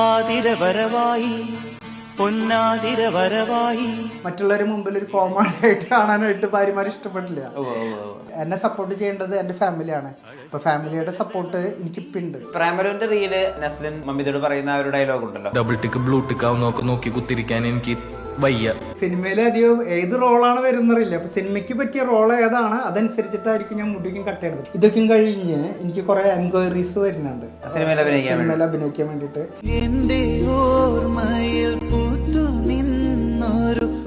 ആതിരവരവായി പൊന്നാതിരവരവായി. മറ്റുള്ളവരുടെ മുമ്പിൽ ഒരു കോമഡി ആയിട്ട് കാണാനായിട്ട് ഭാര്യമാർ ഇഷ്ടപ്പെട്ടില്ല. എന്നെ സപ്പോർട്ട് ചെയ്യേണ്ടത് എന്റെ ഫാമിലിയാണ്. ഇപ്പൊ ഫാമിലിയുടെ സപ്പോർട്ട് എനിക്കിപ്പുണ്ട്. പ്രേമലുവിന്റെ റീല് നസ്ലിൻ മമ്മിതോട് പറയുന്ന ഒരു ഡയലോഗ് ഉണ്ടല്ലോ, ഡബിൾ ടിക്ക് ബ്ലൂ ടിക്ക് ആവുന്നൊക്കെ നോക്കി കുത്തിരിക്കാൻ എനിക്ക് വയ്യ. സിനിമയിൽ അധികം ഏത് റോളാണ് വരുന്നറിയില്ല. അപ്പൊ സിനിമയ്ക്ക് പറ്റിയ റോൾ ഏതാണ് അതനുസരിച്ചിട്ടായിരിക്കും ഞാൻ മുടിക്കും കട്ട് ചെയ്യണത്. ഇതൊക്കെ കഴിഞ്ഞ് എനിക്ക് കുറെ എൻക്വയറീസ് വരുന്നുണ്ട് സിനിമയിൽ അഭിനയിക്കാൻ വേണ്ടിട്ട്.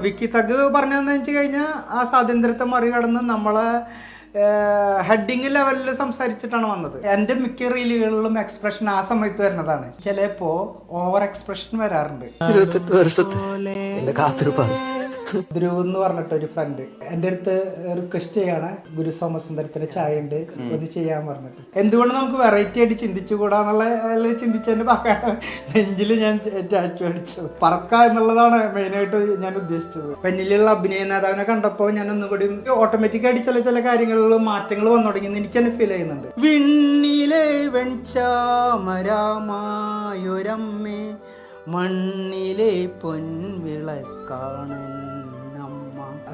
വിക്കി തഗ് പറഞ്ഞതെന്ന് വെച്ച് കഴിഞ്ഞാൽ ആ സ്വാതന്ത്ര്യത്തെ മറികടന്ന് നമ്മളെ ഹെഡിങ് ലെവലിൽ സംസാരിച്ചിട്ടാണ് വന്നത്. എന്റെ മിക്ക റീലുകളിലും എക്സ്പ്രഷൻ ആ സമയത്ത് വരുന്നതാണ്. ചിലപ്പോ ഓവർ എക്സ്പ്രഷൻ വരാറുണ്ട്. 28 വർഷത്തെ എന്റെ കാത്തിരിപ്പാണ്. ധ്രുവ് എന്ന് പറഞ്ഞിട്ട് ഒരു ഫ്രണ്ട് എന്റെ അടുത്ത് റിക്വസ്റ്റ് ചെയ്യാണ്, ഗുരു സോമസുന്ദരത്തിന്റെ ചായ ഉണ്ട് ഒന്ന് ചെയ്യാൻ പറഞ്ഞിട്ട്. എന്തുകൊണ്ട് നമുക്ക് വെറൈറ്റി ആയിട്ട് ചിന്തിച്ചുകൂടാന്നുള്ള ചിന്തിച്ചതിന്റെ ഭാഗമാണ് നെഞ്ചിൽ ഞാൻ ടാറ്റു അടിച്ചത്. പറക്ക എന്നുള്ളതാണ് മെയിനായിട്ട് ഞാൻ ഉദ്ദേശിച്ചത്. പെന്നിലുള്ള അഭിനയ നേതാവിനെ കണ്ടപ്പോൾ ഞാൻ ഒന്നുകൂടി ഓട്ടോമാറ്റിക് ആയിട്ട് ചില കാര്യങ്ങളിൽ മാറ്റങ്ങൾ വന്നു തുടങ്ങിയെന്ന് എനിക്ക് തന്നെ ഫീൽ ചെയ്യുന്നുണ്ട്. വിണ്ണിലെ വെൺചാമരമായൊരമ്മേ മണ്ണിലെ പൊൻവിളക്കാണ്.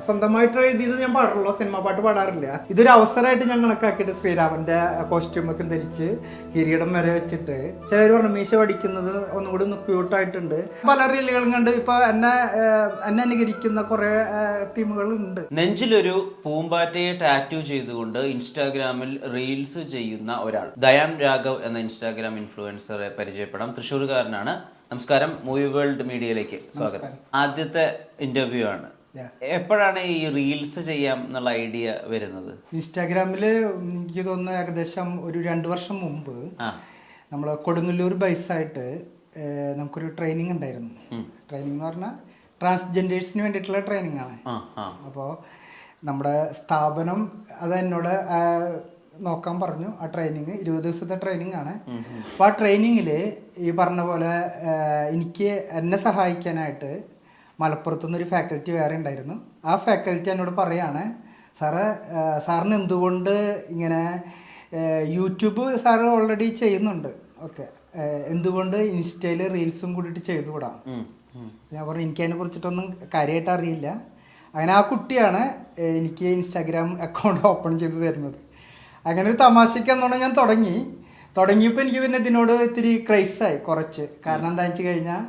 സ്വന്തമായിട്ട് എഴുതിയത് ഞാൻ പാടുള്ളൂ, സിനിമ പാട്ട് പാടാറില്ല. ഇതൊരു അവസരമായിട്ട് ഞാൻ കണക്കാക്കിയിട്ട് ശ്രീരാമന്റെ കോസ്റ്റ്യൂമൊക്കെ ധരിച്ച് കിരീടം വരെ വെച്ചിട്ട് ചിലർ പറഞ്ഞു മീശ പഠിക്കുന്നത് ഒന്നുകൂടി ക്യൂട്ടായിട്ടുണ്ട്. പല റീലുകളും കണ്ട് ഇപ്പൊ എന്നെ അനുകരിക്കുന്ന കുറെ ടീമുകളുണ്ട്. നെഞ്ചിലൊരു പൂമ്പാറ്റയെ ടാറ്റു ചെയ്തുകൊണ്ട് ഇൻസ്റ്റാഗ്രാമിൽ റീൽസ് ചെയ്യുന്ന ഒരാൾ, ദയാൻ രാഘവ് എന്ന ഇൻസ്റ്റാഗ്രാം ഇൻഫ്ലുവൻസറെ പരിചയപ്പെടാം. തൃശ്ശൂർകാരനാണ്. നമസ്കാരം, മൂവി വേൾഡ് മീഡിയയിലേക്ക് സ്വാഗതം. ആദ്യത്തെ ഇന്റർവ്യൂ ആണ്. എപ്പോഴാണ് ഈ റീൽസ് ചെയ്യാം എന്നുള്ള ഐഡിയ വരുന്നത്? ഇൻസ്റ്റാഗ്രാമില് എനിക്ക് തോന്നുന്നു ഏകദേശം ഒരു 2 വർഷം മുമ്പ് നമ്മള് കൊടുങ്ങല്ലൂർ ബൈസായിട്ട് നമുക്കൊരു ട്രെയിനിങ് ഉണ്ടായിരുന്നു. ട്രെയിനിങ് എന്ന് പറഞ്ഞാൽ ട്രാൻസ്ജെൻഡേഴ്സിന് വേണ്ടിയിട്ടുള്ള ട്രെയിനിങ് ആണ്. അപ്പോൾ നമ്മുടെ സ്ഥാപനം അത് എന്നോട് നോക്കാൻ പറഞ്ഞു. ആ ട്രെയിനിങ് 20 ദിവസത്തെ ട്രെയിനിങ് ആണ്. അപ്പോൾ ആ ട്രെയിനിങ്ങിൽ ഈ പറഞ്ഞ പോലെ എനിക്ക് എന്നെ സഹായിക്കാനായിട്ട് മലപ്പുറത്തുനിന്നൊരു ഫാക്കൽറ്റി വേറെ ഉണ്ടായിരുന്നു. ആ ഫാക്കൽറ്റി എന്നോട് പറയാണ്, സാറിന് എന്തുകൊണ്ട് ഇങ്ങനെ യൂട്യൂബ് സാറ് ഓൾറെഡി ചെയ്യുന്നുണ്ട്, ഓക്കെ, എന്തുകൊണ്ട് ഇൻസ്റ്റയിൽ റീൽസും കൂടിയിട്ട് ചെയ്തുകൂടാം. ഞാൻ പറഞ്ഞു എനിക്ക് അതിനെ കുറിച്ചിട്ടൊന്നും കാര്യമായിട്ട് അറിയില്ല. അങ്ങനെ ആ കുട്ടിയാണ് എനിക്ക് ഇൻസ്റ്റാഗ്രാം അക്കൗണ്ട് ഓപ്പൺ ചെയ്ത് തരുന്നത്. അങ്ങനെ ഒരു തമാശയ്ക്കെന്നോണം ഞാൻ തുടങ്ങിയപ്പോൾ എനിക്ക് പിന്നെ ഇതിനോട് ഇത്തിരി ക്രൈസായി കുറച്ച്. കാരണം എന്താണെന്ന് വെച്ച് കഴിഞ്ഞാൽ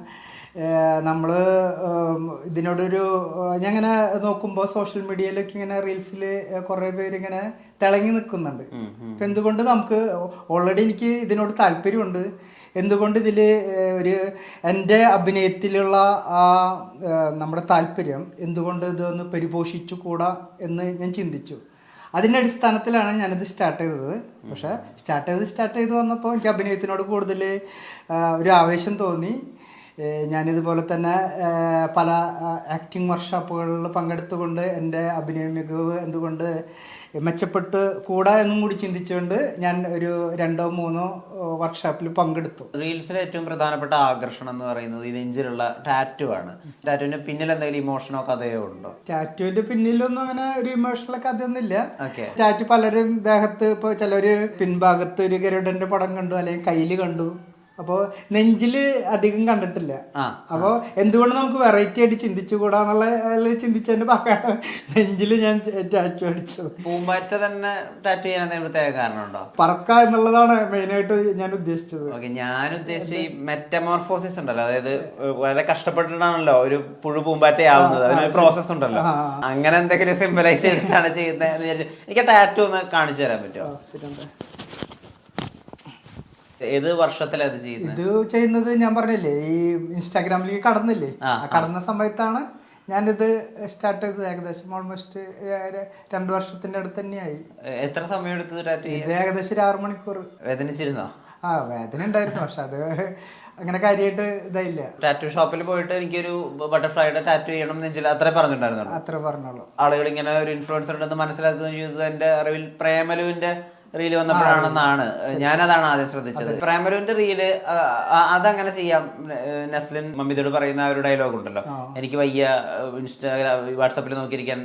നമ്മൾ ഇതിനോടൊരു ഞാൻ ഇങ്ങനെ നോക്കുമ്പോൾ സോഷ്യൽ മീഡിയയിലൊക്കെ ഇങ്ങനെ റീൽസിൽ കുറേ പേരിങ്ങനെ തിളങ്ങി നിൽക്കുന്നുണ്ട്. അപ്പം എന്തുകൊണ്ട് നമുക്ക് ഓൾറെഡി എനിക്ക് ഇതിനോട് താല്പര്യമുണ്ട്, എന്തുകൊണ്ട് ഇതിൽ ഒരു എൻ്റെ അഭിനയത്തിലുള്ള ആ നമ്മുടെ താല്പര്യം എന്തുകൊണ്ട് ഇതൊന്ന് പരിപോഷിച്ചു കൂടാ എന്ന് ഞാൻ ചിന്തിച്ചു. അതിൻ്റെ അടിസ്ഥാനത്തിലാണ് ഞാനിത് സ്റ്റാർട്ട് ചെയ്തത്. പക്ഷേ സ്റ്റാർട്ട് ചെയ്ത് വന്നപ്പോൾ എനിക്ക് അഭിനയത്തിനോട് കൂടുതൽ ഒരു ആവേശം തോന്നി. ഞാനിതുപോലെ തന്നെ പല ആക്ടിങ് വർക്ക്ഷോപ്പുകളിൽ പങ്കെടുത്തുകൊണ്ട് എൻ്റെ അഭിനയ മികവ് എന്തുകൊണ്ട് മെച്ചപ്പെട്ട് കൂടാ എന്നും കൂടി ചിന്തിച്ചുകൊണ്ട് ഞാൻ ഒരു 2-3 വർക്ക്ഷോപ്പിൽ പങ്കെടുത്തു. റീൽസിലെ ഏറ്റവും പ്രധാനപ്പെട്ട ആകർഷണം എന്ന് പറയുന്നത് ഈ നെഞ്ചിലുള്ള ടാറ്റു ആണ്. ടാറ്റുവിന്റെ പിന്നിൽ എന്തെങ്കിലും ഇമോഷനോ കഥയോ ഉണ്ടോ? ടാറ്റുവിന്റെ പിന്നിലൊന്നും അങ്ങനെ ഒരു ഇമോഷണൽ കഥയൊന്നും ഇല്ല. ടാറ്റു പലരും ദേഹത്ത്, ഇപ്പൊ ചിലര് പിൻഭാഗത്ത് ഒരു ഗരുഡന്റെ പടം കണ്ടു, അല്ലെങ്കിൽ കയ്യില് കണ്ടു. അപ്പോൾ നെഞ്ചില് അധികം കണ്ടിട്ടില്ല. അപ്പോൾ എന്തുകൊണ്ട് നമുക്ക് വെറൈറ്റി ആയിട്ട് ചിന്തിച്ചുകൂടാന്നുള്ള ചിന്തിച്ചതിന്റെ ഭാഗമാണ് നെഞ്ചില് ഞാൻ ടാറ്റു അടിച്ചത്. പൂമ്പാറ്റ തന്നെ ടാറ്റു ചെയ്യാൻ പ്രത്യേക കാരണമുണ്ടോ? പറക്ക എന്നുള്ളതാണ് മെയിനായിട്ട് ഞാൻ ഉദ്ദേശിച്ചത്. ഞാൻ ഉദ്ദേശിച്ച ഈ മെറ്റമോർഫോസിസ് ഉണ്ടല്ലോ, അതായത് വളരെ കഷ്ടപ്പെട്ടിട്ടാണല്ലോ ഒരു പുഴു പൂമ്പാറ്റയാവുന്നത്, അതിനൊരു പ്രോസസ് ഉണ്ടല്ലോ. അങ്ങനെ എന്തെങ്കിലും സിംബലൈസ് ചെയ്തിട്ടാണ് ചെയ്യുന്നത്. എനിക്ക് ടാറ്റു ഒന്ന് കാണിച്ചു തരാൻ പറ്റുമോ? ഏത് വർഷത്തിലാണ് ഇത് ചെയ്യുന്നത്? ഇത് ചെയ്യുന്നത് ഞാൻ പറഞ്ഞില്ലേ, ഈ ഇൻസ്റ്റാഗ്രാമിലേക്ക് കടന്നില്ലേ, കടന്ന സമയത്താണ് ഞാനിത് സ്റ്റാർട്ട് ചെയ്തത്. ഏകദേശം ഓൾമോസ്റ്റ് 2 വർഷത്തിന്റെ അടുത്ത് തന്നെയായി. എത്ര സമയം എടുത്തത് ടാറ്റു ചെയ്യാൻ? ഇത് ഏകദേശം 6 മണിക്കൂർ. വേദനിച്ചിരുന്നോ? വേദന ഉണ്ടായിരുന്നു, പക്ഷെ അത് അങ്ങനെ കാര്യമായിട്ട് ഇതായില്ല. ടാറ്റു ഷോപ്പിൽ പോയിട്ട് എനിക്കൊരു ബട്ടർഫ്ലൈയുടെ ടാറ്റു ചെയ്യണം നെഞ്ചിൽ അത്രേ പറഞ്ഞിട്ടുണ്ടായിരുന്നു. അത്ര പറഞ്ഞോളൂ. ആളുകൾ ഇങ്ങനെ ഒരു ഇൻഫ്ലുവൻസർ ഉണ്ടെന്ന് മനസ്സിലാക്കുകയും ചെയ്തത് എന്റെ അറിവിൽ പ്രേമലുവിന്റെ റീല് വന്നപ്പോഴാണെന്നാണ്. ഞാനതാണ് ആദ്യം ശ്രദ്ധിച്ചത്. പ്രേമലുവിന്റെ റീല് അതങ്ങനെ ചെയ്യാം. നസ്ലിൻ മമ്മിതോട് പറയുന്ന ഒരു ഡയലോഗ് ഉണ്ടല്ലോ, എനിക്ക് വയ്യ ഇൻസ്റ്റാഗ്രാം വാട്സാപ്പിൽ നോക്കിയിരിക്കാൻ,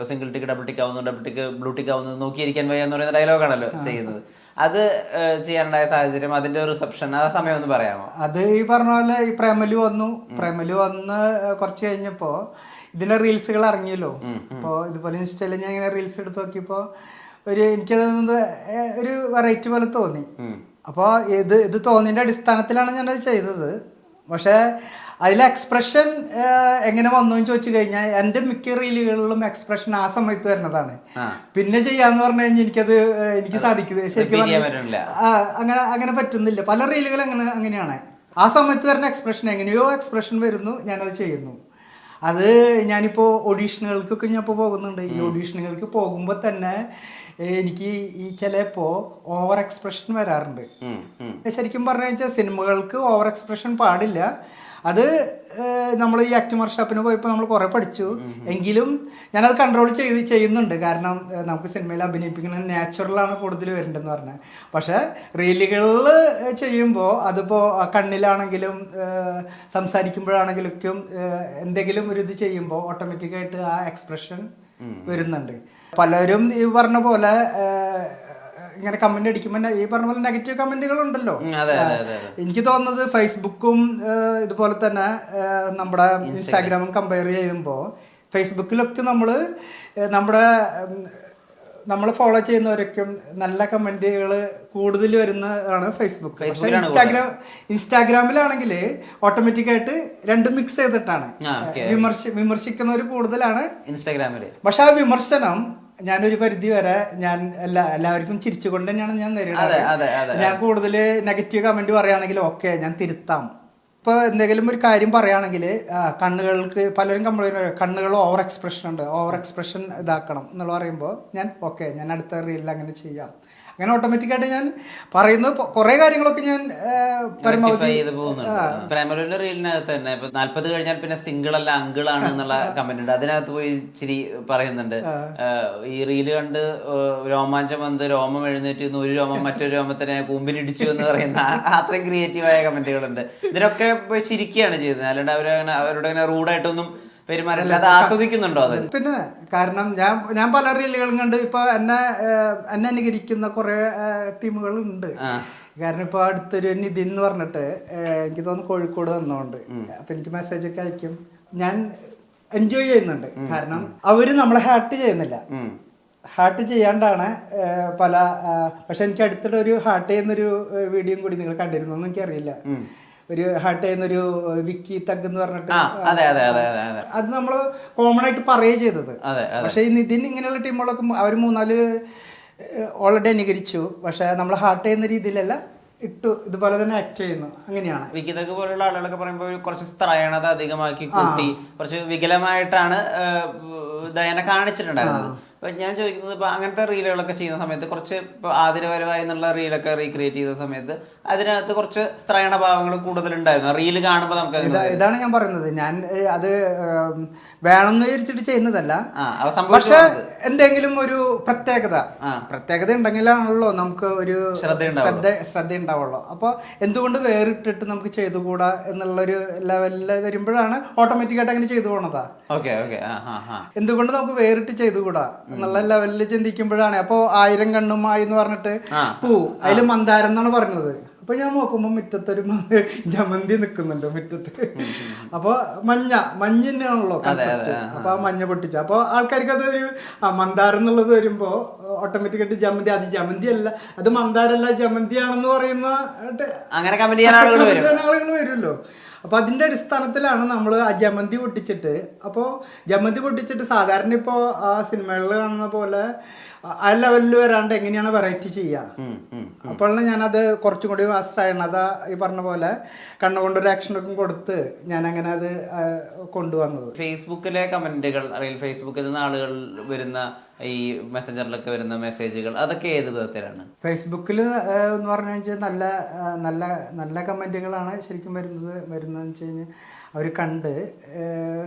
സിംഗിൾ ടിക്ക് ഡബിൾ ടിക്ക് ആവുന്നു, ഡബിൾ ടിക്ക് ബ്ലൂ ടിക്ക് ആവുന്നു, നോക്കിയിരിക്കാൻ വയ്യ എന്ന് പറയുന്ന ഡയലോഗാണല്ലോ ചെയ്യുന്നത്. അത് ചെയ്യാനുണ്ടായ സാഹചര്യം, അതിന്റെ റിസപ്ഷൻ, ആ സമയം ഒന്ന് പറയാമോ? അത് ഈ പറഞ്ഞ പോലെ ഈ പ്രേമലു വന്ന് കുറച്ച് കഴിഞ്ഞപ്പോ ഇതിന്റെ റീൽസുകൾ ഇറങ്ങിയല്ലോ. അപ്പൊ ഇതുപോലെ ഇൻസ്റ്റയില് ഞാൻ ഇങ്ങനെ റീൽസ് എടുത്ത് നോക്കിയപ്പോ എനിക്കത് ഒരു വെറൈറ്റി പോലെ തോന്നി. അപ്പോൾ ഇത് തോന്നിന്റെ അടിസ്ഥാനത്തിലാണ് ഞാനത് ചെയ്തത്. പക്ഷെ അതിലെ എക്സ്പ്രഷൻ എങ്ങനെ വന്നു എന്ന് ചോദിച്ചു കഴിഞ്ഞാൽ എൻ്റെ മിക്ക റീലുകളിലും എക്സ്പ്രഷൻ ആ സമയത്ത് വരുന്നതാണ്. പിന്നെ ചെയ്യാന്ന് പറഞ്ഞു കഴിഞ്ഞാൽ എനിക്ക് സാധിക്കുന്നത് ശരിക്കും അങ്ങനെ പറ്റുന്നില്ല. പല റീലുകൾ അങ്ങനെയാണ്. ആ സമയത്ത് വരുന്ന എക്സ്പ്രഷൻ എങ്ങനെയോ എക്സ്പ്രഷൻ വരുന്നു, ഞാനത് ചെയ്യുന്നു. അത് ഞാനിപ്പോൾ ഓഡീഷനുകൾക്കൊക്കെ ഞാൻ ഇപ്പോൾ പോകുന്നുണ്ട്. ഈ ഓഡീഷനുകൾക്ക് പോകുമ്പോൾ തന്നെ എനിക്ക് ഈ ചിലപ്പോൾ ഓവർ എക്സ്പ്രഷൻ വരാറുണ്ട്. ശരിക്കും പറഞ്ഞു വെച്ചാൽ സിനിമകൾക്ക് ഓവർ എക്സ്പ്രഷൻ പാടില്ല. അത് നമ്മൾ ഈ ആക്ടിംഗ് വർക്ക്ഷോപ്പിന് പോയപ്പോൾ നമ്മൾ കുറേ പഠിച്ചു. എങ്കിലും ഞാനത് കൺട്രോൾ ചെയ്യുന്നുണ്ട്. കാരണം നമുക്ക് സിനിമയിൽ അഭിനയിപ്പിക്കുന്നത് നാച്ചുറലാണ് കൂടുതൽ വരേണ്ടതെന്ന് പറഞ്ഞാൽ. പക്ഷേ റീലുകളിൽ ചെയ്യുമ്പോൾ അതിപ്പോൾ കണ്ണിലാണെങ്കിലും സംസാരിക്കുമ്പോഴാണെങ്കിലും എന്തെങ്കിലും ഒരു ഇത് ചെയ്യുമ്പോൾ ഓട്ടോമാറ്റിക്കായിട്ട് ആ എക്സ്പ്രഷൻ വരുന്നുണ്ട്. പലരും ഈ പറഞ്ഞ പോലെ ഇങ്ങനെ കമന്റ് അടിക്കുമ്പോൾ ഈ പറഞ്ഞ പോലെ നെഗറ്റീവ് കമന്റുകൾ ഉണ്ടല്ലോ. എനിക്ക് തോന്നുന്നത് ഫേസ്ബുക്കും ഇതുപോലെ തന്നെ നമ്മുടെ ഇൻസ്റ്റാഗ്രാമും കമ്പയർ ചെയ്യുമ്പോൾ ഫേസ്ബുക്കിലൊക്കെ നമ്മളെ ഫോളോ ചെയ്യുന്നവരൊക്കെ നല്ല കമന്റുകൾ കൂടുതൽ വരുന്നതാണ് ഫേസ്ബുക്ക്. പക്ഷെ ഇൻസ്റ്റാഗ്രാമിലാണെങ്കിൽ ഓട്ടോമാറ്റിക്കായിട്ട് രണ്ടും മിക്സ് ചെയ്തിട്ടാണ് വിമർശിക്കുന്നവർ കൂടുതലാണ് ഇൻസ്റ്റാഗ്രാമിൽ. പക്ഷെ ആ വിമർശനം ഞാനൊരു പരിധി വരെ എല്ലാവർക്കും ചിരിച്ചുകൊണ്ട് തന്നെയാണ് ഞാൻ നേരിടുന്നത്. ഞാൻ കൂടുതൽ നെഗറ്റീവ് കമന്റ് പറയുകയാണെങ്കിൽ ഓക്കെ ഞാൻ തിരുത്താം. ഇപ്പോൾ എന്തെങ്കിലും ഒരു കാര്യം പറയുകയാണെങ്കിൽ കണ്ണുകൾക്ക് പലരും കംപ്ലൈൻറ്റ് കണ്ണുകൾ ഓവർ എക്സ്പ്രഷൻ ഇതാക്കണം എന്നുള്ള പറയുമ്പോൾ ഞാൻ അടുത്ത റീലിൽ അങ്ങനെ ചെയ്യാം. അങ്ങനെ ഓട്ടോമാറ്റിക്കായിട്ട് ഞാൻ പറയുന്ന കുറെ കാര്യങ്ങളൊക്കെ ഞാൻ പരമാവധി പ്രേമലുവിന്റെ റീലിനകത്ത് തന്നെ ഇപ്പൊ 40 കഴിഞ്ഞാൽ പിന്നെ സിംഗിൾ അല്ല അങ്കിളാണ് എന്നുള്ള കമന്റ് ഉണ്ട്. അതിനകത്ത് പോയി ഇച്ചിരി പറയുന്നുണ്ട്, ഈ റീല് കണ്ട് രോമാഞ്ചം വന്ന് രോമം എഴുന്നേറ്റ് ഒരു രോമം മറ്റൊരു രോമത്തിനെ കൂമ്പിലിടിച്ചു എന്ന് പറയുന്ന അത്രയും ക്രിയേറ്റീവായ കമന്റുകളുണ്ട്. ഇതിനൊക്കെ പോയി ചിരിക്കുകയാണ് ചെയ്യുന്നത്. അല്ലാണ്ട് അവരോട് അങ്ങനെ റൂഡായിട്ടൊന്നും പെരുമാറില്ല. അത് ആസ്വദിക്കുന്നുണ്ടോ? അത് പിന്നെ കാരണം ഞാൻ പല റീലുകളും കണ്ട് ഇപ്പൊ എന്നെ അനുകരിക്കുന്ന കുറെ ടീമുകളുണ്ട്. കാരണം ഇപ്പൊ അടുത്തൊരു നിതിൻ എന്ന് പറഞ്ഞിട്ട് എനിക്ക് തോന്നുന്നു കോഴിക്കോട് വന്നോണ്ട് അപ്പൊ എനിക്ക് മെസ്സേജ് ഒക്കെ അയക്കും. ഞാൻ എൻജോയ് ചെയ്യുന്നുണ്ട്. കാരണം അവര് നമ്മളെ ഹാർട്ട് ചെയ്യുന്നില്ല. ഹാർട്ട് ചെയ്യാണ്ടാണ് പല. പക്ഷെ എനിക്ക് അടുത്തിടെ ഒരു ഹാർട്ട് ചെയ്യുന്നൊരു വീഡിയോ കൂടി നിങ്ങൾ കണ്ടിരുന്നു എന്ന് എനിക്കറിയില്ല. ഒരു ഹാർട്ട് ചെയ്യുന്നൊരു വിക്കി തഗ് എന്ന് പറഞ്ഞിട്ട് അത് നമ്മള് കോമൺ ആയിട്ട് പറയുക ചെയ്തത്. പക്ഷെ ഈ നിതിൻ ഇങ്ങനെയുള്ള ടീമുകളൊക്കെ അവർ 3-4 ഓൾറെഡി അനുകരിച്ചു. പക്ഷെ നമ്മൾ ഹാർട്ട് ചെയ്യുന്ന രീതിയിലല്ല ഇട്ടു ഇതുപോലെ തന്നെ ആക്ട് ചെയ്യുന്നു. അങ്ങനെയാണ് വിക്കി തഗ് പോലുള്ള ആളുകളൊക്കെ പറയുമ്പോൾ കുറച്ച് സ്ത്രയണത അധികമാക്കി കൂട്ടി കുറച്ച് വികലമായിട്ടാണ് ദയനെ കാണിച്ചിട്ടുണ്ടായിരുന്നത്. അപ്പൊ ഞാൻ ചോദിക്കുന്നത്, ഇപ്പൊ അങ്ങനത്തെ റീലുകളൊക്കെ ചെയ്യുന്ന സമയത്ത് കുറച്ച് ഇപ്പൊ ആതിരപരമായി എന്നുള്ള റീലൊക്കെ റീക്രിയേറ്റ് ചെയ്ത സമയത്ത് അതിനകത്ത് കുറച്ച് സ്ത്രയണ ഭാവങ്ങൾ കൂടുതലുണ്ടായിരുന്നു. റീല് കാണുമ്പോൾ നമുക്ക് ഇതാണ് ഞാൻ പറയുന്നത്. ഞാൻ അത് വേണമെന്ന് വിചാരിച്ചിട്ട് ചെയ്യുന്നതല്ല. പക്ഷെ എന്തെങ്കിലും ഒരു പ്രത്യേകത ഉണ്ടെങ്കിലാണല്ലോ നമുക്ക് ഒരു ശ്രദ്ധ ഉണ്ടാവുള്ളൂ. അപ്പൊ എന്തുകൊണ്ട് വേറിട്ടിട്ട് നമുക്ക് ചെയ്തുകൂടാ എന്നുള്ളൊരു ലെവലിൽ വരുമ്പോഴാണ് ഓട്ടോമാറ്റിക്കായിട്ട് അങ്ങനെ ചെയ്തു പോണതാ. എന്തുകൊണ്ട് നമുക്ക് വേറിട്ട് ചെയ്തുകൂടാ എന്നുള്ള ലെവലിൽ ചിന്തിക്കുമ്പോഴാണ്. അപ്പൊ 1000 കണ്ണുമായി എന്ന് പറഞ്ഞിട്ട് അതില് മന്ദാരം എന്നാണ് പറഞ്ഞത്. അപ്പൊ ഞാൻ നോക്കുമ്പോ മുറ്റത്തൊരു ജമന്തി നിക്കുന്നുണ്ട് മുറ്റത്ത്. അപ്പൊ മഞ്ഞ് തന്നെയാണല്ലോ കൺസെപ്റ്റ്. അപ്പൊ ആ മഞ്ഞ പൊട്ടിച്ചു. അപ്പൊ ആൾക്കാർക്ക് അതൊരു മന്ദാരം എന്നുള്ളത് വരുമ്പോ ഓട്ടോമാറ്റിക്കായിട്ട് ജമന്തി, അത് ജമന്തി അല്ല, അത് മന്ദാരല്ല ജമന്തിയാണെന്ന് പറയുന്ന ആളുകൾ വരുമല്ലോ. അപ്പൊ അതിന്റെ അടിസ്ഥാനത്തിലാണ് നമ്മൾ ആ ജമന്തി പൊട്ടിച്ചിട്ട്. അപ്പോൾ ജമന്തി പൊട്ടിച്ചിട്ട് സാധാരണ ഇപ്പോൾ ആ സിനിമകളിൽ കാണുന്ന പോലെ ആ ലെവലിൽ വരാണ്ട് എങ്ങനെയാണ് വെറൈറ്റി ചെയ്യുക. അപ്പോഴാണ് ഞാനത് കുറച്ചും കൂടി സ്ത്രയണത ഈ പറഞ്ഞ പോലെ കണ്ണുകൊണ്ടൊരു ആക്ഷനൊക്കെ കൊടുത്ത് ഞാൻ അങ്ങനെ അത് കൊണ്ടുവന്നത്. ഫേസ്ബുക്കിലെ കമന്റുകൾ അല്ലെങ്കിൽ ഫേസ്ബുക്കിൽ നിന്ന് ആളുകൾ വരുന്ന ഈ മെസ്സഞ്ചറിലൊക്കെ വരുന്ന മെസ്സേജുകൾ അതൊക്കെ ഏത് വിധത്തിലാണ്? ഫേസ്ബുക്കിൽ എന്ന് പറഞ്ഞു വെച്ചാൽ നല്ല നല്ല നല്ല കമന്റുകളാണ് ശരിക്കും വരുന്നതെന്ന് വെച്ച് കഴിഞ്ഞാൽ അവർ കണ്ട്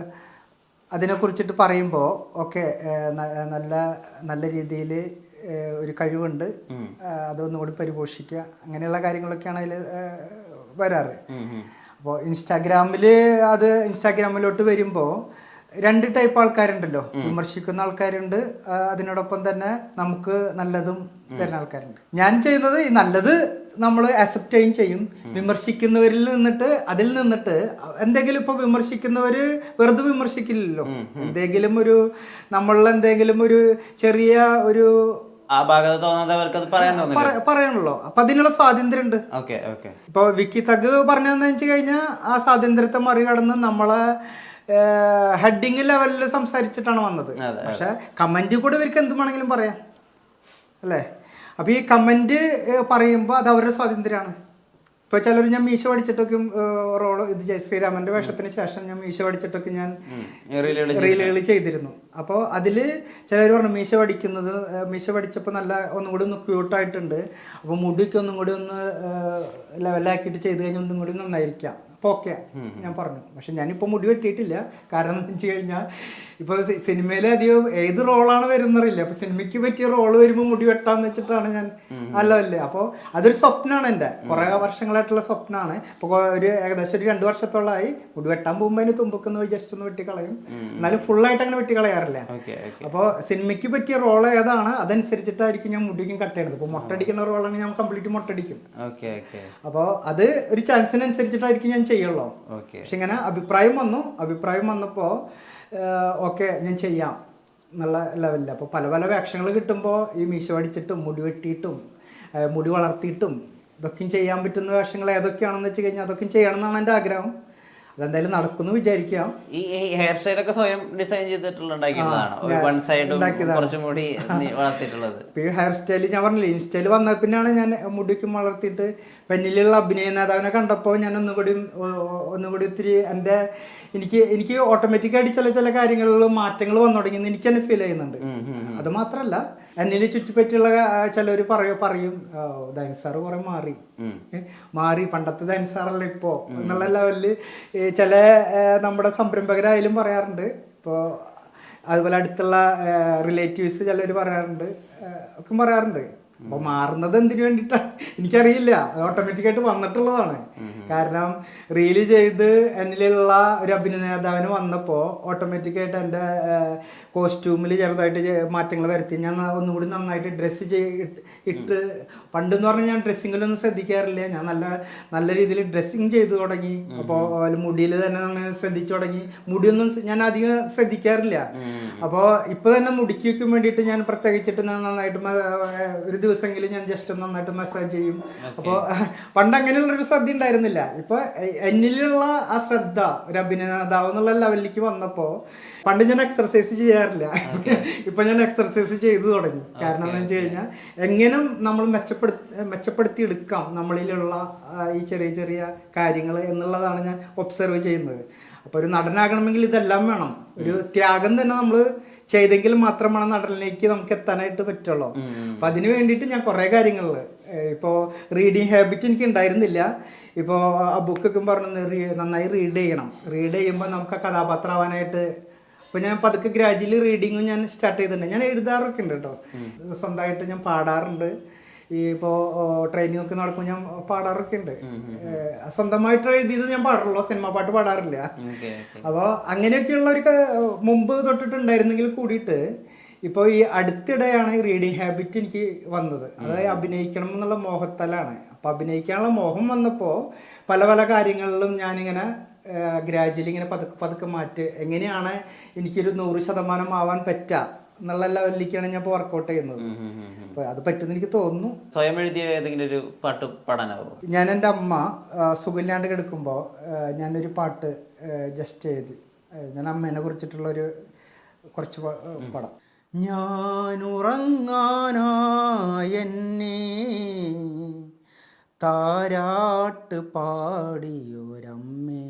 അതിനെക്കുറിച്ചിട്ട് പറയുമ്പോൾ ഓക്കെ നല്ല രീതിയിൽ ഒരു കഴിവുണ്ട്, അതൊന്നുകൂടി പരിപോഷിക്കുക, അങ്ങനെയുള്ള കാര്യങ്ങളൊക്കെയാണ് അതിൽ വരാറ്. അപ്പോൾ ഇൻസ്റ്റാഗ്രാമിലോട്ട് വരുമ്പോൾ രണ്ട് ടൈപ്പ് ആൾക്കാരുണ്ടല്ലോ, വിമർശിക്കുന്ന ആൾക്കാരുണ്ട്, അതിനോടൊപ്പം തന്നെ നമുക്ക് നല്ലതും തരുന്ന ആൾക്കാരുണ്ട്. ഞാൻ ചെയ്യുന്നത് ഈ നല്ലത് നമ്മൾ അക്സെപ്റ്റ് ചെയ്യും. വിമർശിക്കുന്നവരിൽ നിന്നിട്ട് അതിൽ നിന്നിട്ട് എന്തെങ്കിലും ഇപ്പൊ വിമർശിക്കുന്നവര് വെറുതെ വിമർശിക്കില്ലല്ലോ, എന്തെങ്കിലും ഒരു നമ്മളിൽ എന്തെങ്കിലും ഒരു ചെറിയ ഒരു പറയണല്ലോ. അപ്പൊ അതിനുള്ള സ്വാതന്ത്ര്യം ഉണ്ട്. ഇപ്പൊ വിക്കി തഗ് പറഞ്ഞതെന്ന് വെച്ച് കഴിഞ്ഞാൽ ആ സ്വാതന്ത്ര്യത്തെ മറികടന്ന് നമ്മളെ ഹെഡിങ് ലെവലിൽ സംസാരിച്ചിട്ടാണ് വന്നത്. പക്ഷെ കമന്റ് കൂടെ ഇവർക്ക് എന്ത് വേണമെങ്കിലും പറയാം അല്ലേ. അപ്പൊ ഈ കമന്റ് പറയുമ്പോൾ അത് അവരുടെ സ്വാതന്ത്ര്യമാണ്. ഇപ്പൊ ചിലർ ഞാൻ മീശ പഠിച്ചിട്ടൊക്കെ റോള് ഇത് ജയശ്രീരാമന്റെ വേഷത്തിന് ശേഷം ഞാൻ മീശ പഠിച്ചിട്ടൊക്കെ ഞാൻ റീലുകൾ ചെയ്തിരുന്നു. അപ്പോൾ അതില് ചിലർ പറഞ്ഞു മീശ പഠിച്ചപ്പോൾ നല്ല ഒന്നും കൂടി ഒന്ന് ക്യൂട്ടായിട്ടുണ്ട്, അപ്പോൾ മുടിയൊക്കെ ഒന്നും കൂടി ഒന്ന് ലെവലാക്കിയിട്ട് ചെയ്ത് കഴിഞ്ഞാൽ ഒന്നും കൂടി നന്നായിരിക്കാം. അപ്പോൾ ഓക്കെ ഞാൻ പറഞ്ഞു. പക്ഷെ ഞാനിപ്പോൾ മുടി വെട്ടിയിട്ടില്ല. കാരണം എന്ന് വെച്ച് കഴിഞ്ഞാൽ ഇപ്പോൾ സിനിമയിൽ അധികം ഏത് റോളാണ് വരുന്നറിയില്ല. അപ്പോൾ സിനിമയ്ക്ക് പറ്റിയ റോള് വരുമ്പോൾ മുടി വെട്ടാന്ന് വെച്ചിട്ടാണ് ഞാൻ അല്ലേ. അപ്പോൾ അതൊരു സ്വപ്നമാണ്, എൻ്റെ കുറേ വർഷങ്ങളായിട്ടുള്ള സ്വപ്നമാണ്. ഇപ്പോൾ ഒരു ഏകദേശം ഒരു 2 വർഷത്തോളമായി മുടി വെട്ടാൻ പോകുമ്പോൾ അതിന് തുമ്പൊക്കെ ജസ്റ്റ് ഒന്ന് വെട്ടിക്കളയും, എന്നാലും ഫുള്ളായിട്ട് അങ്ങനെ വെട്ടിക്കളയാറില്ല. അപ്പോൾ സിനിമയ്ക്ക് പറ്റിയ റോൾ ഏതാണ് അതനുസരിച്ചിട്ടായിരിക്കും ഞാൻ മുടിക്കും കട്ട് ചെയ്യുന്നത്. ഇപ്പോൾ മൊട്ടടിക്കുന്ന റോളാണെങ്കിൽ ഞാൻ കംപ്ലീറ്റ് മൊട്ടടിക്കും. അപ്പോൾ അത് ഒരു ചാൻസിനനുസരിച്ചിട്ടായിരിക്കും ഞാൻ ചെയ്യുള്ളൂ. പക്ഷെ ഇങ്ങനെ അഭിപ്രായം വന്നപ്പോൾ ഓക്കെ ഞാൻ ചെയ്യാം എന്നുള്ള ലെവലിൽ. അപ്പോൾ പല പല വേഷങ്ങൾ കിട്ടുമ്പോൾ ഈ മീശ പഠിച്ചിട്ടും മുടി വെട്ടിയിട്ടും മുടി വളർത്തിയിട്ടും ഇതൊക്കെയും ചെയ്യാൻ പറ്റുന്ന വേഷങ്ങൾ ഏതൊക്കെയാണെന്ന് വെച്ച് കഴിഞ്ഞാൽ അതൊക്കെയും ചെയ്യണം എന്നാണ് എൻ്റെ ആഗ്രഹം. അതെന്തായാലും നടക്കുന്നു വിചാരിക്കാം. ഈ ഹെയർ സ്റ്റൈൽ ഒക്കെ സ്വയം ഡിസൈൻ ചെയ്തിട്ടുള്ള ഈ ഹെയർ സ്റ്റൈല് ഞാൻ പറഞ്ഞില്ലേ, ഇൻസ്റ്റയിൽ വന്ന പിന്നെയാണ് ഞാൻ മുടിക്കും വളർത്തിയിട്ട് പെന്നിലുള്ള അഭിനയ നേതാവിനെ കണ്ടപ്പോൾ ഞാൻ ഒന്നുകൂടി ഇത്തിരി എനിക്ക് ഓട്ടോമാറ്റിക്കായിട്ട് ചില കാര്യങ്ങളിൽ മാറ്റങ്ങൾ വന്നു തുടങ്ങിയെന്ന് എനിക്ക് തന്നെ ഫീൽ ചെയ്യുന്നുണ്ട്. അത് മാത്രമല്ല എന്നിൽ ചുറ്റിപ്പറ്റിയുള്ള ചിലവർ പറയും ദയൻ സാറ് കുറെ മാറി പണ്ടത്തെ ദയൻ സാറല്ല ഇപ്പോ എന്നുള്ള ലെവലില് ചില നമ്മുടെ സംരംഭകരായാലും പറയാറുണ്ട്. ഇപ്പോൾ അതുപോലെ അടുത്തുള്ള റിലേറ്റീവ്സ് ചിലർ പറയാറുണ്ട്. അപ്പൊ മാറുന്നത് എന്തിനു വേണ്ടിയിട്ടാണ് എനിക്കറിയില്ല. അത് ഓട്ടോമാറ്റിക്കായിട്ട് വന്നിട്ടുള്ളതാണ്. കാരണം റീല് ചെയ്ത് എന്നിലുള്ള ഒരു അഭിനയ നേതാവിന് വന്നപ്പോൾ ഓട്ടോമാറ്റിക്കായിട്ട് എൻ്റെ കോസ്റ്റ്യൂമിൽ ചെറുതായിട്ട് മാറ്റങ്ങൾ വരുത്തി. ഞാൻ ഒന്നുകൂടി നന്നായിട്ട് ഡ്രസ്സ് ഇട്ട് പണ്ടെന്ന് പറഞ്ഞാൽ ഞാൻ ഡ്രസ്സിങ്ങിലൊന്നും ശ്രദ്ധിക്കാറില്ല. ഞാൻ നല്ല രീതിയിൽ ഡ്രസ്സിങ് ചെയ്തു തുടങ്ങി. അപ്പോൾ മുടിയിൽ തന്നെ ശ്രദ്ധിച്ചു തുടങ്ങി. മുടിയൊന്നും ഞാൻ അധികം ശ്രദ്ധിക്കാറില്ല. അപ്പോൾ ഇപ്പൊ തന്നെ മുടിക്ക് വയ്ക്കാൻ വേണ്ടിയിട്ട് ഞാൻ പ്രത്യേകിച്ചിട്ട് ഞാൻ നന്നായിട്ട് ഒരു ദിവസമെങ്കിലും ഞാൻ ജസ്റ്റ് നന്നായിട്ട് മസാജ് ചെയ്യും. അപ്പോൾ പണ്ട് അങ്ങനെയുള്ളൊരു ശ്രദ്ധ ഉണ്ടായിരുന്നില്ല. ഇപ്പൊ എന്നിലുള്ള ആ ശ്രദ്ധ ഒരു അഭിനേതാവ് എന്നുള്ള ലെവലിലേക്ക് വന്നപ്പോൾ പണ്ട് ഞാൻ എക്സർസൈസ് ചെയ്യാറില്ല. ഇപ്പൊ ഞാൻ എക്സർസൈസ് ചെയ്തു തുടങ്ങി. കാരണം എന്ന് വെച്ച് കഴിഞ്ഞാൽ എങ്ങനെ നമ്മൾ മെച്ചപ്പെടുത്തി എടുക്കാം നമ്മളിലുള്ള ഈ ചെറിയ ചെറിയ കാര്യങ്ങൾ എന്നുള്ളതാണ് ഞാൻ ഒബ്സർവ് ചെയ്യുന്നത്. അപ്പൊ ഒരു നടനാകണമെങ്കിൽ ഇതെല്ലാം വേണം. ഒരു ത്യാഗം തന്നെ നമ്മൾ ചെയ്തെങ്കിൽ മാത്രമാണ് നടനിലേക്ക് നമുക്ക് എത്താനായിട്ട് പറ്റുള്ളൂ. അപ്പൊ അതിന് വേണ്ടിയിട്ട് ഞാൻ കുറെ കാര്യങ്ങളിൽ ഇപ്പോ റീഡിങ് ഹാബിറ്റ് എനിക്ക് ഉണ്ടായിരുന്നില്ല. ഇപ്പോൾ ആ ബുക്കൊക്കെ പറഞ്ഞ് നന്നായി റീഡ് ചെയ്യണം. റീഡ് ചെയ്യുമ്പോൾ നമുക്ക് ആ കഥാപാത്രമാവാനായിട്ട് അപ്പോൾ ഞാൻ പതുക്കെ ഗ്രാജുവലി റീഡിങ്ങും ഞാൻ സ്റ്റാർട്ട് ചെയ്തിട്ടുണ്ട്. ഞാൻ എഴുതാറൊക്കെ ഉണ്ട് കേട്ടോ, സ്വന്തമായിട്ട് ഞാൻ പാടാറുണ്ട്. ഈ ഇപ്പോൾ ട്രെയിനിങ് ഒക്കെ നടക്കുമ്പോൾ ഞാൻ പാടാറൊക്കെ ഉണ്ട്. സ്വന്തമായിട്ട് എഴുതിയത് ഞാൻ പാടുള്ളൂ, സിനിമ പാട്ട് പാടാറില്ല. അപ്പോൾ അങ്ങനെയൊക്കെയുള്ളവർക്ക് മുമ്പ് തൊട്ടിട്ടുണ്ടായിരുന്നെങ്കിൽ കൂടിയിട്ട് ഇപ്പോൾ ഈ അടുത്തിടെയാണ് ഈ റീഡിങ് ഹാബിറ്റ് എനിക്ക് വന്നത്. അതായത് അഭിനയിക്കണം എന്നുള്ള മോഹത്താലാണ്. അപ്പോൾ അഭിനയിക്കാനുള്ള മോഹം വന്നപ്പോൾ പല പല കാര്യങ്ങളിലും ഞാനിങ്ങനെ ഗ്രാജുവലി ഇങ്ങനെ പതുക്കെ മാറ്റി എങ്ങനെയാണ് എനിക്കൊരു 100% ആവാൻ പറ്റുക എന്നുള്ള ലെവലിലേക്കാണ് ഞാൻ ഇപ്പോൾ വർക്കൗട്ട് ചെയ്യുന്നത്. അപ്പോൾ അത് പറ്റുമെന്ന് എനിക്ക് തോന്നുന്നു. സ്വയം എഴുതിയ ഏതെങ്കിലും ഒരു പാട്ട് പാടാനാവോ? ഞാൻ എൻ്റെ അമ്മ സുഖമില്ലാണ്ട് കിടക്കുമ്പോൾ ഞാനൊരു പാട്ട് ജസ്റ്റ് എഴുതി. ഞാൻ അമ്മേനെ കുറിച്ചിട്ടുള്ളൊരു കുറച്ച് പടം. ഞാനുറങ്ങാനായെന്നെ താരാട്ട് പാടിയൊരമ്മേ,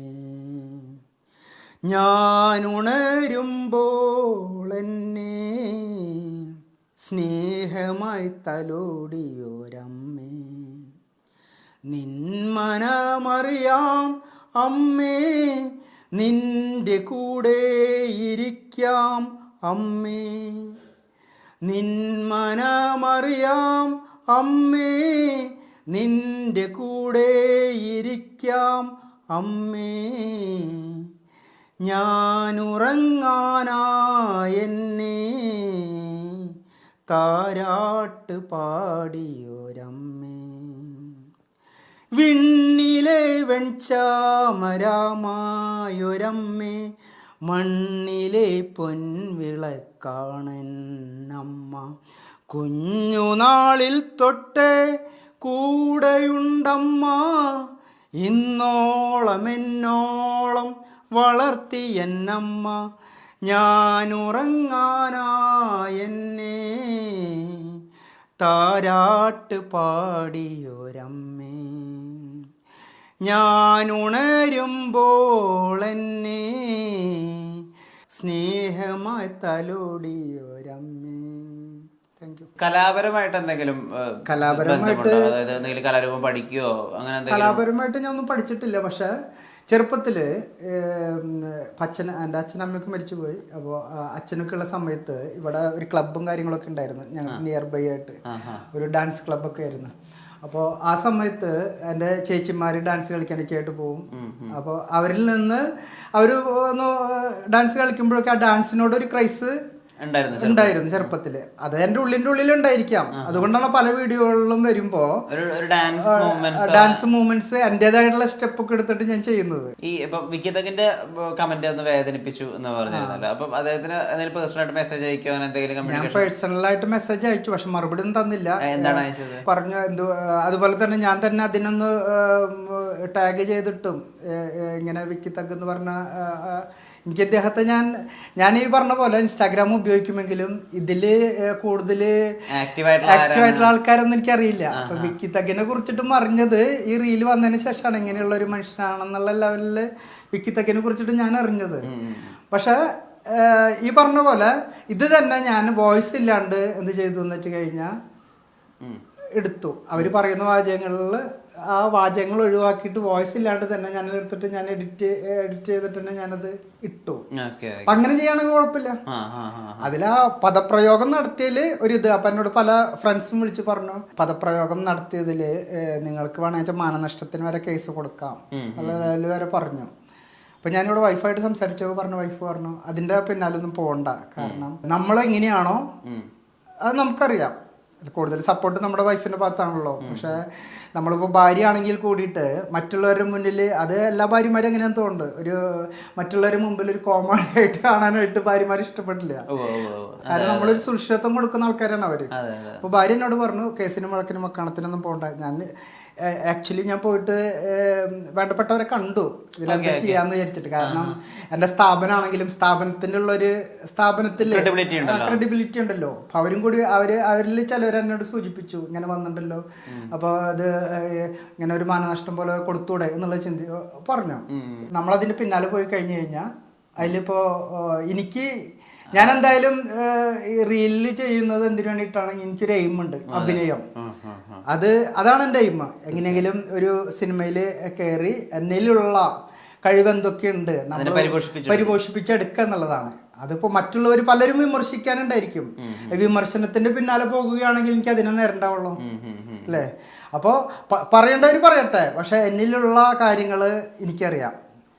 ഞാനുണരുമ്പോൾ എന്നെ സ്നേഹമായി തലോടിയൊരമ്മേ, നിന്മനമറിയാം അമ്മേ, നിന്റെ കൂടെ ഇരിക്കാം അമ്മേ, നിന്മനമറിയാം അമ്മേ, നിന്റെ കൂടെ ഇരിക്കാം അമ്മേ, ഞാനുറങ്ങാനായെന്നെ താരാട്ട് പാടിയൊരമ്മേ, വിണ്ണിലെ വെൺചാമരമായൊരമ്മേ, മണ്ണിലെ പൊൻവിളക്കാണൻ അമ്മ. കുഞ്ഞുനാളിൽ തൊട്ടേ കൂടെയുണ്ടമ്മ, ഇന്നോളം എന്നോളം വളർത്തിയെന്നമ്മ. ഞാനുറങ്ങാനായെന്നെ താരാട്ട് പാടിയൊരമ്മേ, ഞാനുണരുമ്പോൾ എന്നെ സ്നേഹമായി തലോടിയൊരമ്മേ. Thank you. കലാപരമായിട്ട് എന്തെങ്കിലും കലാപരമായിട്ട് അതായത് എന്തെങ്കിലും കലാരൂപം പഠിക്കുകയോ അങ്ങനെ എന്തെങ്കിലും? കലാപരമായിട്ട് ഞാൻ ഒന്നും പഠിച്ചിട്ടില്ല. പക്ഷെ ചെറുപ്പത്തിൽ എൻ്റെ അച്ഛനമ്മയൊക്കെ മരിച്ചുപോയി. അപ്പോൾ അച്ഛനൊക്കെ ഉള്ള സമയത്ത് ഇവിടെ ഒരു ക്ലബ്ബും കാര്യങ്ങളൊക്കെ ഉണ്ടായിരുന്നു ഞങ്ങൾക്ക് നിയർ ബൈ ആയിട്ട്. ഒരു ഡാൻസ് ക്ലബ്ബൊക്കെ ആയിരുന്നു. അപ്പോൾ ആ സമയത്ത് എൻ്റെ ചേച്ചിമാർ ഡാൻസ് കളിക്കാനൊക്കെ ആയിട്ട് പോകും. അപ്പോൾ അവരിൽ നിന്ന് അവർ ഒന്ന് ഡാൻസ് കളിക്കുമ്പോഴൊക്കെ ആ ഡാൻസിനോടൊരു ക്രൈസ് ഉണ്ടായിരുന്നു ചെറുപ്പത്തില്. അത് എന്റെ ഉള്ളിൽ ഉണ്ടായിരിക്കാം. അതുകൊണ്ടാണ് പല വീഡിയോകളിലും വരുമ്പോ ഡാൻസ് മൂവ്മെന്റ്സ് എന്റേതായിട്ടുള്ള സ്റ്റെപ്പ് ഒക്കെ എടുത്തിട്ട് ഞാൻ ചെയ്യുന്നത്. ഈ ഇപ്പൊ വിക്കിതകിന്റെ കമന്റ് ഒന്ന് വേദനിപ്പിച്ചു എന്ന് പറഞ്ഞിരുന്നല്ലോ. അപ്പൊ അദ്ദേഹത്തിന് പേഴ്സണലായിട്ട് മെസ്സേജ് അയക്കുവാൻ എന്തെങ്കിലും? ഞാൻ പേഴ്സണലായിട്ട് മെസ്സേജ് അയച്ചു, പക്ഷെ മറുപടി ഒന്നും തന്നില്ല. എന്താണ് അയച്ചത്? പറഞ്ഞു അതുപോലെ തന്നെ ഞാൻ തന്നെ അതിനൊന്ന് ടാഗ് ചെയ്തിട്ടും ഇങ്ങനെ വിക്കിതക് എന്ന് പറഞ്ഞ എനിക്ക് ഇദ്ദേഹത്തെ ഞാൻ ഈ പറഞ്ഞ പോലെ ഇൻസ്റ്റാഗ്രാം ഉപയോഗിക്കുമെങ്കിലും ഇതില് കൂടുതൽ ആക്റ്റീവായിട്ടുള്ള ആൾക്കാരൊന്നും എനിക്കറിയില്ല. അപ്പൊ വിക്കി തഗിനെ കുറിച്ചിട്ടും അറിഞ്ഞത് ഈ റീൽ വന്നതിന് ശേഷമാണ് ഇങ്ങനെയുള്ള ഒരു മനുഷ്യനാണെന്നുള്ള ലെവലില് വിക്കി തഗിനെ കുറിച്ചിട്ട് ഞാൻ അറിഞ്ഞത്. പക്ഷെ ഈ പറഞ്ഞ പോലെ ഇത് തന്നെ ഞാൻ വോയിസ് ഇല്ലാണ്ട് എന്ത് ചെയ്തു എന്ന് വെച്ച് കഴിഞ്ഞാൽ എടുത്തു. അവര് പറയുന്ന വാചകങ്ങളിൽ ആ വാചകങ്ങൾ ഒഴിവാക്കിയിട്ട് വോയിസ് ഇല്ലാണ്ട് തന്നെ ഞാൻ എടുത്തിട്ട് ഞാൻ എഡിറ്റ് ചെയ്തിട്ട് തന്നെ ഞാനത് ഇട്ടു. അങ്ങനെ ചെയ്യുകയാണെങ്കിൽ കുഴപ്പമില്ല. അതിലാ പദപ്രയോഗം നടത്തിയതിൽ ഒരു ഇത്. അപ്പൊ എന്നോട് പല ഫ്രണ്ട്സും വിളിച്ച് പറഞ്ഞു, പദപ്രയോഗം നടത്തിയതില് നിങ്ങൾക്ക് വേണമെങ്കിൽ മാനനഷ്ടത്തിന് വരെ കേസ് കൊടുക്കാം എന്നുള്ള വരെ പറഞ്ഞു. അപ്പൊ ഞാനിവിടെ വൈഫായിട്ട് സംസാരിച്ചപ്പോൾ വൈഫ് പറഞ്ഞു അതിന്റെ പിന്നാലൊന്നും പോകണ്ട, കാരണം നമ്മളെങ്ങനെയാണോ അത് നമുക്കറിയാം. കൂടുതൽ സപ്പോർട്ട് നമ്മുടെ വൈഫിന്റെ ഭാഗത്താണല്ലോ. പക്ഷെ നമ്മളിപ്പോൾ ഭാര്യ ആണെങ്കിൽ കൂടിയിട്ട് മറ്റുള്ളവരുടെ മുന്നിൽ, അത് എല്ലാ ഭാര്യമാരും എങ്ങനെയാന്ന് തോന്നുന്നുണ്ട്, ഒരു മറ്റുള്ളവരുടെ മുമ്പിൽ ഒരു കോമഡി ആയിട്ട് കാണാനായിട്ട് ഭാര്യമാർ ഇഷ്ടപ്പെട്ടില്ല. കാരണം നമ്മളൊരു സുരക്ഷിതത്വം കൊടുക്കുന്ന ആൾക്കാരാണ് അവര്. അപ്പൊ ഭാര്യ എന്നോട് പറഞ്ഞു കേസിനും വഴക്കിനും മക്കണത്തിനൊന്നും പോകണ്ട. ആക്ച്വലി ഞാൻ പോയിട്ട് വേണ്ടപ്പെട്ടവരെ കണ്ടു ഇതിലെന്താ ചെയ്യാന്ന് വിചാരിച്ചിട്ട്. കാരണം എന്റെ സ്ഥാപനമാണെങ്കിലും സ്ഥാപനത്തിന്റെ ഉള്ളൊരു സ്ഥാപനത്തിൽ ക്രെഡിബിലിറ്റി ഉണ്ടല്ലോ. അപ്പൊ അവരും കൂടി അവരിൽ ചിലവരെന്നോട് സൂചിപ്പിച്ചു ഇങ്ങനെ വന്നിട്ടുണ്ടല്ലോ, അപ്പൊ അത് ഇങ്ങനെ ഒരു മാനനഷ്ടം പോലെ കൊടുത്തൂടെ എന്നുള്ള പറഞ്ഞു. നമ്മളതിന്റെ പിന്നാലെ പോയി കഴിഞ്ഞു കഴിഞ്ഞാൽ അതിലിപ്പോ ഞാൻ എന്തായാലും റീലിൽ ചെയ്യുന്നത് എന്തിനു വേണ്ടിയിട്ടാണ്, എനിക്കൊരു എയിം ഉണ്ട്, അഭിനയം. അതാണ് എൻ്റെ എയിം. എങ്ങനെയെങ്കിലും ഒരു സിനിമയിൽ കയറി എന്നിലുള്ള കഴിവെന്തൊക്കെയുണ്ട് നമ്മൾ പരിപോഷിപ്പിച്ചെടുക്കുക എന്നുള്ളതാണ്. അതിപ്പോ മറ്റുള്ളവർ പലരും വിമർശിക്കാനുണ്ടായിരിക്കും. വിമർശനത്തിന്റെ പിന്നാലെ പോകുകയാണെങ്കിൽ എനിക്ക് അതിനെ നേരണ്ടാവുള്ളൂ അല്ലേ. അപ്പോൾ പറയേണ്ടവർ പറയട്ടെ, പക്ഷെ എന്നിലുള്ള കാര്യങ്ങൾ എനിക്കറിയാം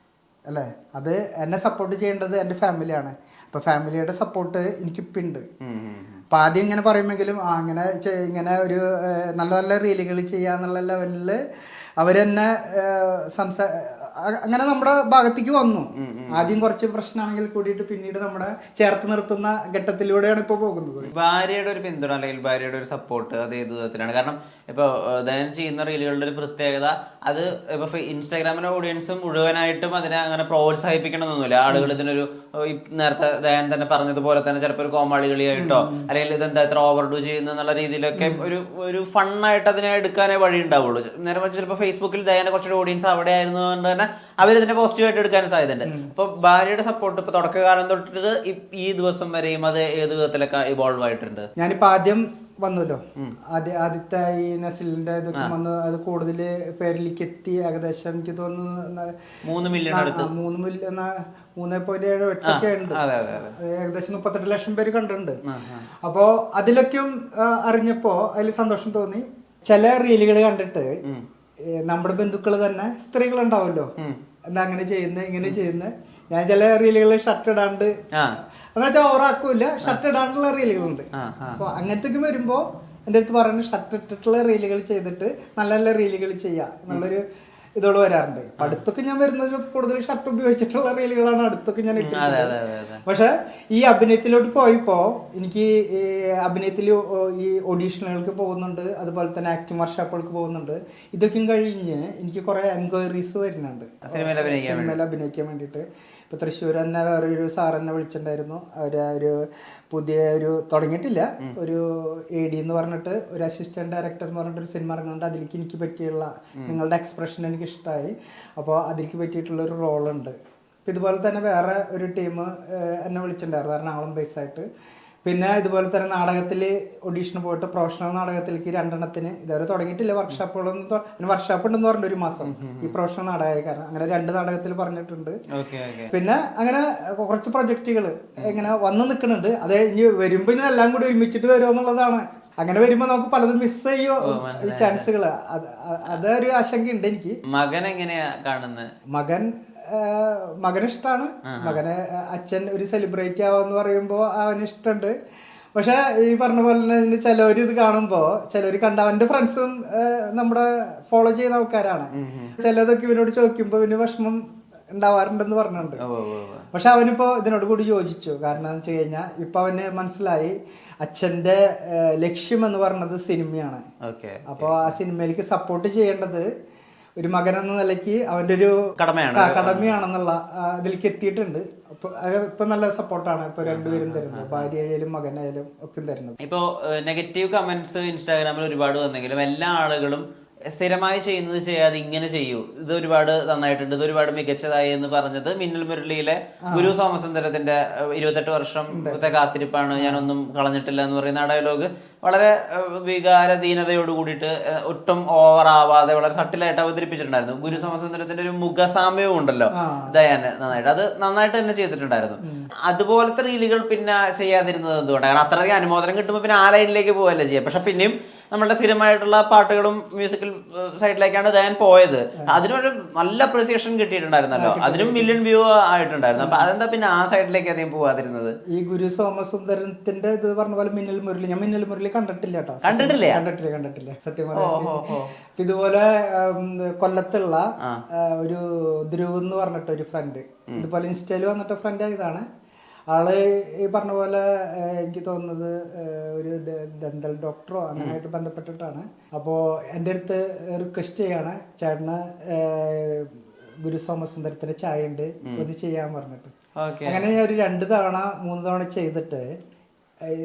അല്ലേ. അത് എന്നെ സപ്പോർട്ട് ചെയ്യേണ്ടത് എൻ്റെ ഫാമിലിയാണ്. അപ്പൊ ഫാമിലിയുടെ സപ്പോർട്ട് എനിക്കിപ്പോൾ ഉണ്ട്. അപ്പൊ ആദ്യം ഇങ്ങനെ പറയുമെങ്കിലും ഇങ്ങനെ ഒരു നല്ല നല്ല റീലുകൾ ചെയ്യാന്നുള്ള ലെവലില് അവരെന്നെ അങ്ങനെ നമ്മുടെ ഭാഗത്തേക്ക് വന്നു. ആദ്യം കുറച്ച് പ്രശ്നമാണെങ്കിൽ കൂടിയിട്ട് പിന്നീട് നമ്മുടെ ചേർത്ത് നിർത്തുന്ന ഘട്ടത്തിലൂടെയാണ് ഇപ്പൊ പോകുന്നത്. ഭാര്യയുടെ ഒരു പിന്തുണ അല്ലെങ്കിൽ ഭാര്യയുടെ ഒരു സപ്പോർട്ട് അത് ഏത് വിധത്തിലാണ്? കാരണം ഇപ്പൊ ദയൻ ചെയ്യുന്ന റീലുകളുടെ ഒരു പ്രത്യേകത, അത് ഇപ്പൊ ഇൻസ്റ്റാഗ്രാമിലെ ഓഡിയൻസ് മുഴുവനായിട്ടും അതിനെ അങ്ങനെ പ്രോത്സാഹിപ്പിക്കണമെന്നൊന്നുമില്ല. ആളുകൾ ഇതിനൊരു നേരത്തെ ദയൻ തന്നെ പറഞ്ഞതുപോലെ തന്നെ ചിലപ്പോൾ ഒരു കോമാളി കളിയായിട്ടോ അല്ലെങ്കിൽ ഇതെന്താ ഇത്ര ഓവർഡു ചെയ്യുന്നു എന്നുള്ള രീതിയിലൊക്കെ ഒരു ഫണ്ണായിട്ട് അതിനെ എടുക്കാനേ വഴി ഉണ്ടാവുള്ളൂ. നേരെ മറിച്ച് ചിലപ്പോൾ ഫേസ്ബുക്കിൽ ദയന്റെ കുറച്ചൊരു ഓഡിയൻസ് അവിടെ ആയിരുന്നുകൊണ്ട് തന്നെ അവരിതിനെ പോസിറ്റീവായിട്ട് എടുക്കാൻ സാധ്യതയുണ്ട്. അപ്പൊ ഭാര്യയുടെ സപ്പോർട്ട് ഇപ്പൊ തുടക്കകാലം തൊട്ടിട്ട് ഈ ദിവസം വരെയും അത് ഏത് വിധത്തിലൊക്കെ ഇവോൾവ് ആയിട്ടുണ്ട്? ഞാനിപ്പോ ആദ്യം വന്നല്ലോ, ആദ്യത്തെ ഈ നസിലിന്റെ ഇതൊക്കെ വന്ന് അത് കൂടുതൽ പേരിലേക്ക് എത്തി. ഏകദേശം എനിക്ക് തോന്നുന്നു 3 മില്യൺ 3.8 ഉണ്ട്. ഏകദേശം 38 ലക്ഷം പേര് കണ്ടിട്ടുണ്ട്. അപ്പോ അതിലൊക്കെയും അറിഞ്ഞപ്പോ അതിൽ സന്തോഷം തോന്നി. ചില റീലുകൾ കണ്ടിട്ട് നമ്മുടെ ബന്ധുക്കൾ തന്നെ സ്ത്രീകളുണ്ടാവല്ലോ, എന്താ അങ്ങനെ ചെയ്യുന്നത് ഇങ്ങനെ ചെയ്യുന്നത്, ഞാൻ ചില റീലുകൾ ഷർട്ട് ഇടാണ്ട് ആ എന്നുവെച്ചാൽ ഓവറാക്കൂല, ഷർട്ട് ഇടാണ്ടുള്ള റീലുകളുണ്ട്. അപ്പൊ അങ്ങനത്തേക്ക് വരുമ്പോ എൻ്റെ അടുത്ത് പറയുന്നത് ഷർട്ട് ഇട്ടിട്ടുള്ള റീലുകൾ ചെയ്തിട്ട് നല്ല നല്ല റീലുകൾ ചെയ്യാം എന്നുള്ളൊരു ഇതോട് വരാറുണ്ട്. അടുത്തൊക്കെ ഞാൻ വരുന്നത് കൂടുതൽ ഷർട്ട് ഉപയോഗിച്ചിട്ടുള്ള റീലുകളാണ് അടുത്തൊക്കെ ഞാൻ ഇട്ടിട്ടുള്ളത്. പക്ഷെ ഈ അഭിനയത്തിലോട്ട് പോയപ്പോ എനിക്ക് ഈ അഭിനയത്തിൽ ഈ ഓഡീഷനുകൾക്ക് പോകുന്നുണ്ട്, അതുപോലെ തന്നെ ആക്ടിംഗ് വർക്ക്ഷോപ്പുകൾക്ക് പോകുന്നുണ്ട്. ഇതൊക്കെയും കഴിഞ്ഞ് എനിക്ക് കുറെ എൻക്വയറീസ് വരുന്നുണ്ട് സിനിമയിൽ അഭിനയിക്കാൻ വേണ്ടിയിട്ട്. ഇപ്പൊ തൃശ്ശൂർ തന്നെ വേറൊരു സാർ എന്നെ വിളിച്ചിട്ടുണ്ടായിരുന്നു. ഒരു പുതിയ ഒരു തുടങ്ങിയിട്ടില്ല, ഒരു AD എന്ന് പറഞ്ഞിട്ട് ഒരു അസിസ്റ്റന്റ് ഡയറക്ടർ എന്ന് പറഞ്ഞിട്ട് ഒരു സിനിമ ഇറങ്ങുന്നുണ്ട്. അതിലേക്ക് എനിക്ക് പറ്റിയുള്ള നിങ്ങളുടെ എക്സ്പ്രഷൻ എനിക്ക് ഇഷ്ടമായി. അപ്പോൾ അതിലേക്ക് പറ്റിയിട്ടുള്ള ഒരു റോളുണ്ട്. അപ്പം ഇതുപോലെ തന്നെ വേറെ ഒരു ടീം എന്നെ വിളിച്ചിട്ടുണ്ടായിരുന്നു എറണാകുളം ബേസായിട്ട്. പിന്നെ ഇതുപോലെ തന്നെ നാടകത്തിൽ ഓഡീഷന് പോയിട്ട് പ്രൊഫഷണൽ നാടകത്തിലേക്ക് 2 എണ്ണത്തിന് ഇതുവരെ തുടങ്ങിയിട്ടില്ല. വർക്ക്ഷോപ്പുകളൊന്നും വർക്ക്ഷോപ്പ് ഉണ്ടെന്ന് പറഞ്ഞു ഒരു മാസം ഈ പ്രൊഫഷണൽ നാടകക്കാരൻ. അങ്ങനെ 2 നാടകത്തിൽ പറഞ്ഞിട്ടുണ്ട്. പിന്നെ അങ്ങനെ കുറച്ച് പ്രൊജക്റ്റുകൾ ഇങ്ങനെ വന്നു നിൽക്കുന്നുണ്ട്. അത് ഇനി വരുമ്പോ ഇനി എല്ലാം കൂടി ഒരുമിച്ചിട്ട് വരുമോ എന്നുള്ളതാണ്. അങ്ങനെ വരുമ്പോ നമുക്ക് പലതും മിസ് ചെയ്യോ ചാൻസുകള്, അതൊരു ആശങ്കയുണ്ട് എനിക്ക്. മകൻ എങ്ങനെയാ കാണുന്നത്? മകനിഷ്ടാണ്. മകനെ അച്ഛൻ ഒരു സെലിബ്രിറ്റി ആവാന്ന് പറയുമ്പോ അവന് ഇഷ്ടമുണ്ട്. പക്ഷെ ഈ പറഞ്ഞ പോലെ തന്നെ ചിലവര് ഇത് കാണുമ്പോ ചിലവര് കണ്ട അവന്റെ ഫ്രണ്ട്സും നമ്മുടെ ഫോളോ ചെയ്യുന്ന ആൾക്കാരാണ്. ചിലതൊക്കെ ഇവനോട് ചോദിക്കുമ്പോ ഇവന് വിഷമം ഉണ്ടാവാറുണ്ടെന്ന് പറഞ്ഞിട്ടുണ്ട്. പക്ഷെ അവനിപ്പോ ഇതിനോട് കൂടി യോജിച്ചു. കാരണം എന്ന് വെച്ച് കഴിഞ്ഞാൽ ഇപ്പൊ അവന് മനസ്സിലായി അച്ഛന്റെ ലക്ഷ്യം എന്ന് പറയുന്നത് സിനിമയാണ്. അപ്പൊ ആ സിനിമയിലേക്ക് സപ്പോർട്ട് ചെയ്യേണ്ടത് ഒരു മകൻ എന്ന നിലയ്ക്ക് അവന്റെ ഒരു കടമയാണെന്നുള്ള ഇതിലേക്ക് എത്തിയിട്ടുണ്ട്. ഇപ്പൊ നല്ല സപ്പോർട്ടാണ് ഇപ്പൊ രണ്ടുപേരും തരുന്നത്, ഭാര്യയായാലും മകനായാലും ഒക്കെ തരുന്നത്. ഇപ്പൊ നെഗറ്റീവ് കമന്റ്സ് ഇൻസ്റ്റാഗ്രാമിൽ ഒരുപാട് വന്നെങ്കിലും എല്ലാ ആളുകളും സ്ഥിരമായി ചെയ്യുന്നത് ചെയ്യാതെ ഇങ്ങനെ ചെയ്യൂ, ഇത് ഒരുപാട് നന്നായിട്ടുണ്ട്, ഇത് ഒരുപാട് മികച്ചതായി എന്ന് പറഞ്ഞത് മിന്നൽ മുരളിയിലെ ഗുരു സോമസുന്ദരത്തിന്റെ 28 വർഷത്തെ കാത്തിരിപ്പാണ്, ഞാനൊന്നും കളഞ്ഞിട്ടില്ല എന്ന് പറയുന്ന ആ ഡയലോഗ് വളരെ വികാരധീനതയോട് കൂടിയിട്ട് ഒട്ടും ഓവർ ആവാതെ വളരെ സട്ടിലായിട്ട് അവതരിപ്പിച്ചിട്ടുണ്ടായിരുന്നു. ഗുരു സോമസുന്ദരത്തിന്റെ ഒരു മുഖസാമ്യവും ഉണ്ടല്ലോ ദയാന് നന്നായിട്ട്, അത് നന്നായിട്ട് തന്നെ ചെയ്തിട്ടുണ്ടായിരുന്നു. അതുപോലത്തെ റീലുകൾ പിന്നെ ചെയ്യാതിരുന്നത് എന്തുകൊണ്ടാണ്? കാരണം അത്രയധികം അനുമോദനം കിട്ടുമ്പോൾ പിന്നെ ആ ലൈനിലേക്ക് പോവല്ലേ ചെയ്യാം. പക്ഷെ പിന്നെയും നമ്മളുടെ സ്ഥിരമായിട്ടുള്ള പാട്ടുകളും മ്യൂസിക്കൽ സൈഡിലേക്കാണ് ദയാൻ പോയത്. അതിനൊരു നല്ല അപ്രിസിയേഷൻ കിട്ടിയിട്ടുണ്ടായിരുന്നല്ലോ, അതിനും മില്യൺ വ്യൂ ആയിട്ടുണ്ടായിരുന്നു. അപ്പൊ അതെന്താ പിന്നെ ആ സൈഡിലേക്ക് അധികം പോവാതിരുന്നത്? ഈ ഗുരു സോമസുന്ദരത്തിന്റെ ഇത് പറഞ്ഞ പോലെ മിന്നൽ മുരളി, ഞാൻ മിന്നൽ മുരളി കണ്ടിട്ടില്ല കേട്ടോ. കണ്ടിട്ടില്ല സത്യം പറഞ്ഞാൽ. ഇതുപോലെ കൊല്ലത്തുള്ള ഒരു ധ്രുവ് എന്ന് പറഞ്ഞിട്ട് ഒരു ഫ്രണ്ട് ഇതുപോലെ ഇൻസ്റ്റയിൽ വന്നിട്ട് ഫ്രണ്ട് ആയതാണ്. ആള് ഈ പറഞ്ഞ പോലെ എനിക്ക് തോന്നുന്നത് ഒരു ദന്തൽ ഡോക്ടറോ അങ്ങനെയായിട്ട് ബന്ധപ്പെട്ടിട്ടാണ്. അപ്പോൾ എൻ്റെ അടുത്ത് റിക്വസ്റ്റ് ചെയ്യാണ്, ചേട്ടന് ഗുരു സോമസുന്ദരത്തിന്റെ ചായ ഉണ്ട് ഒന്ന് ചെയ്യാൻ പറഞ്ഞിട്ട്. അങ്ങനെ ഞാൻ ഒരു 2 തവണ 3 തവണ ചെയ്തിട്ട്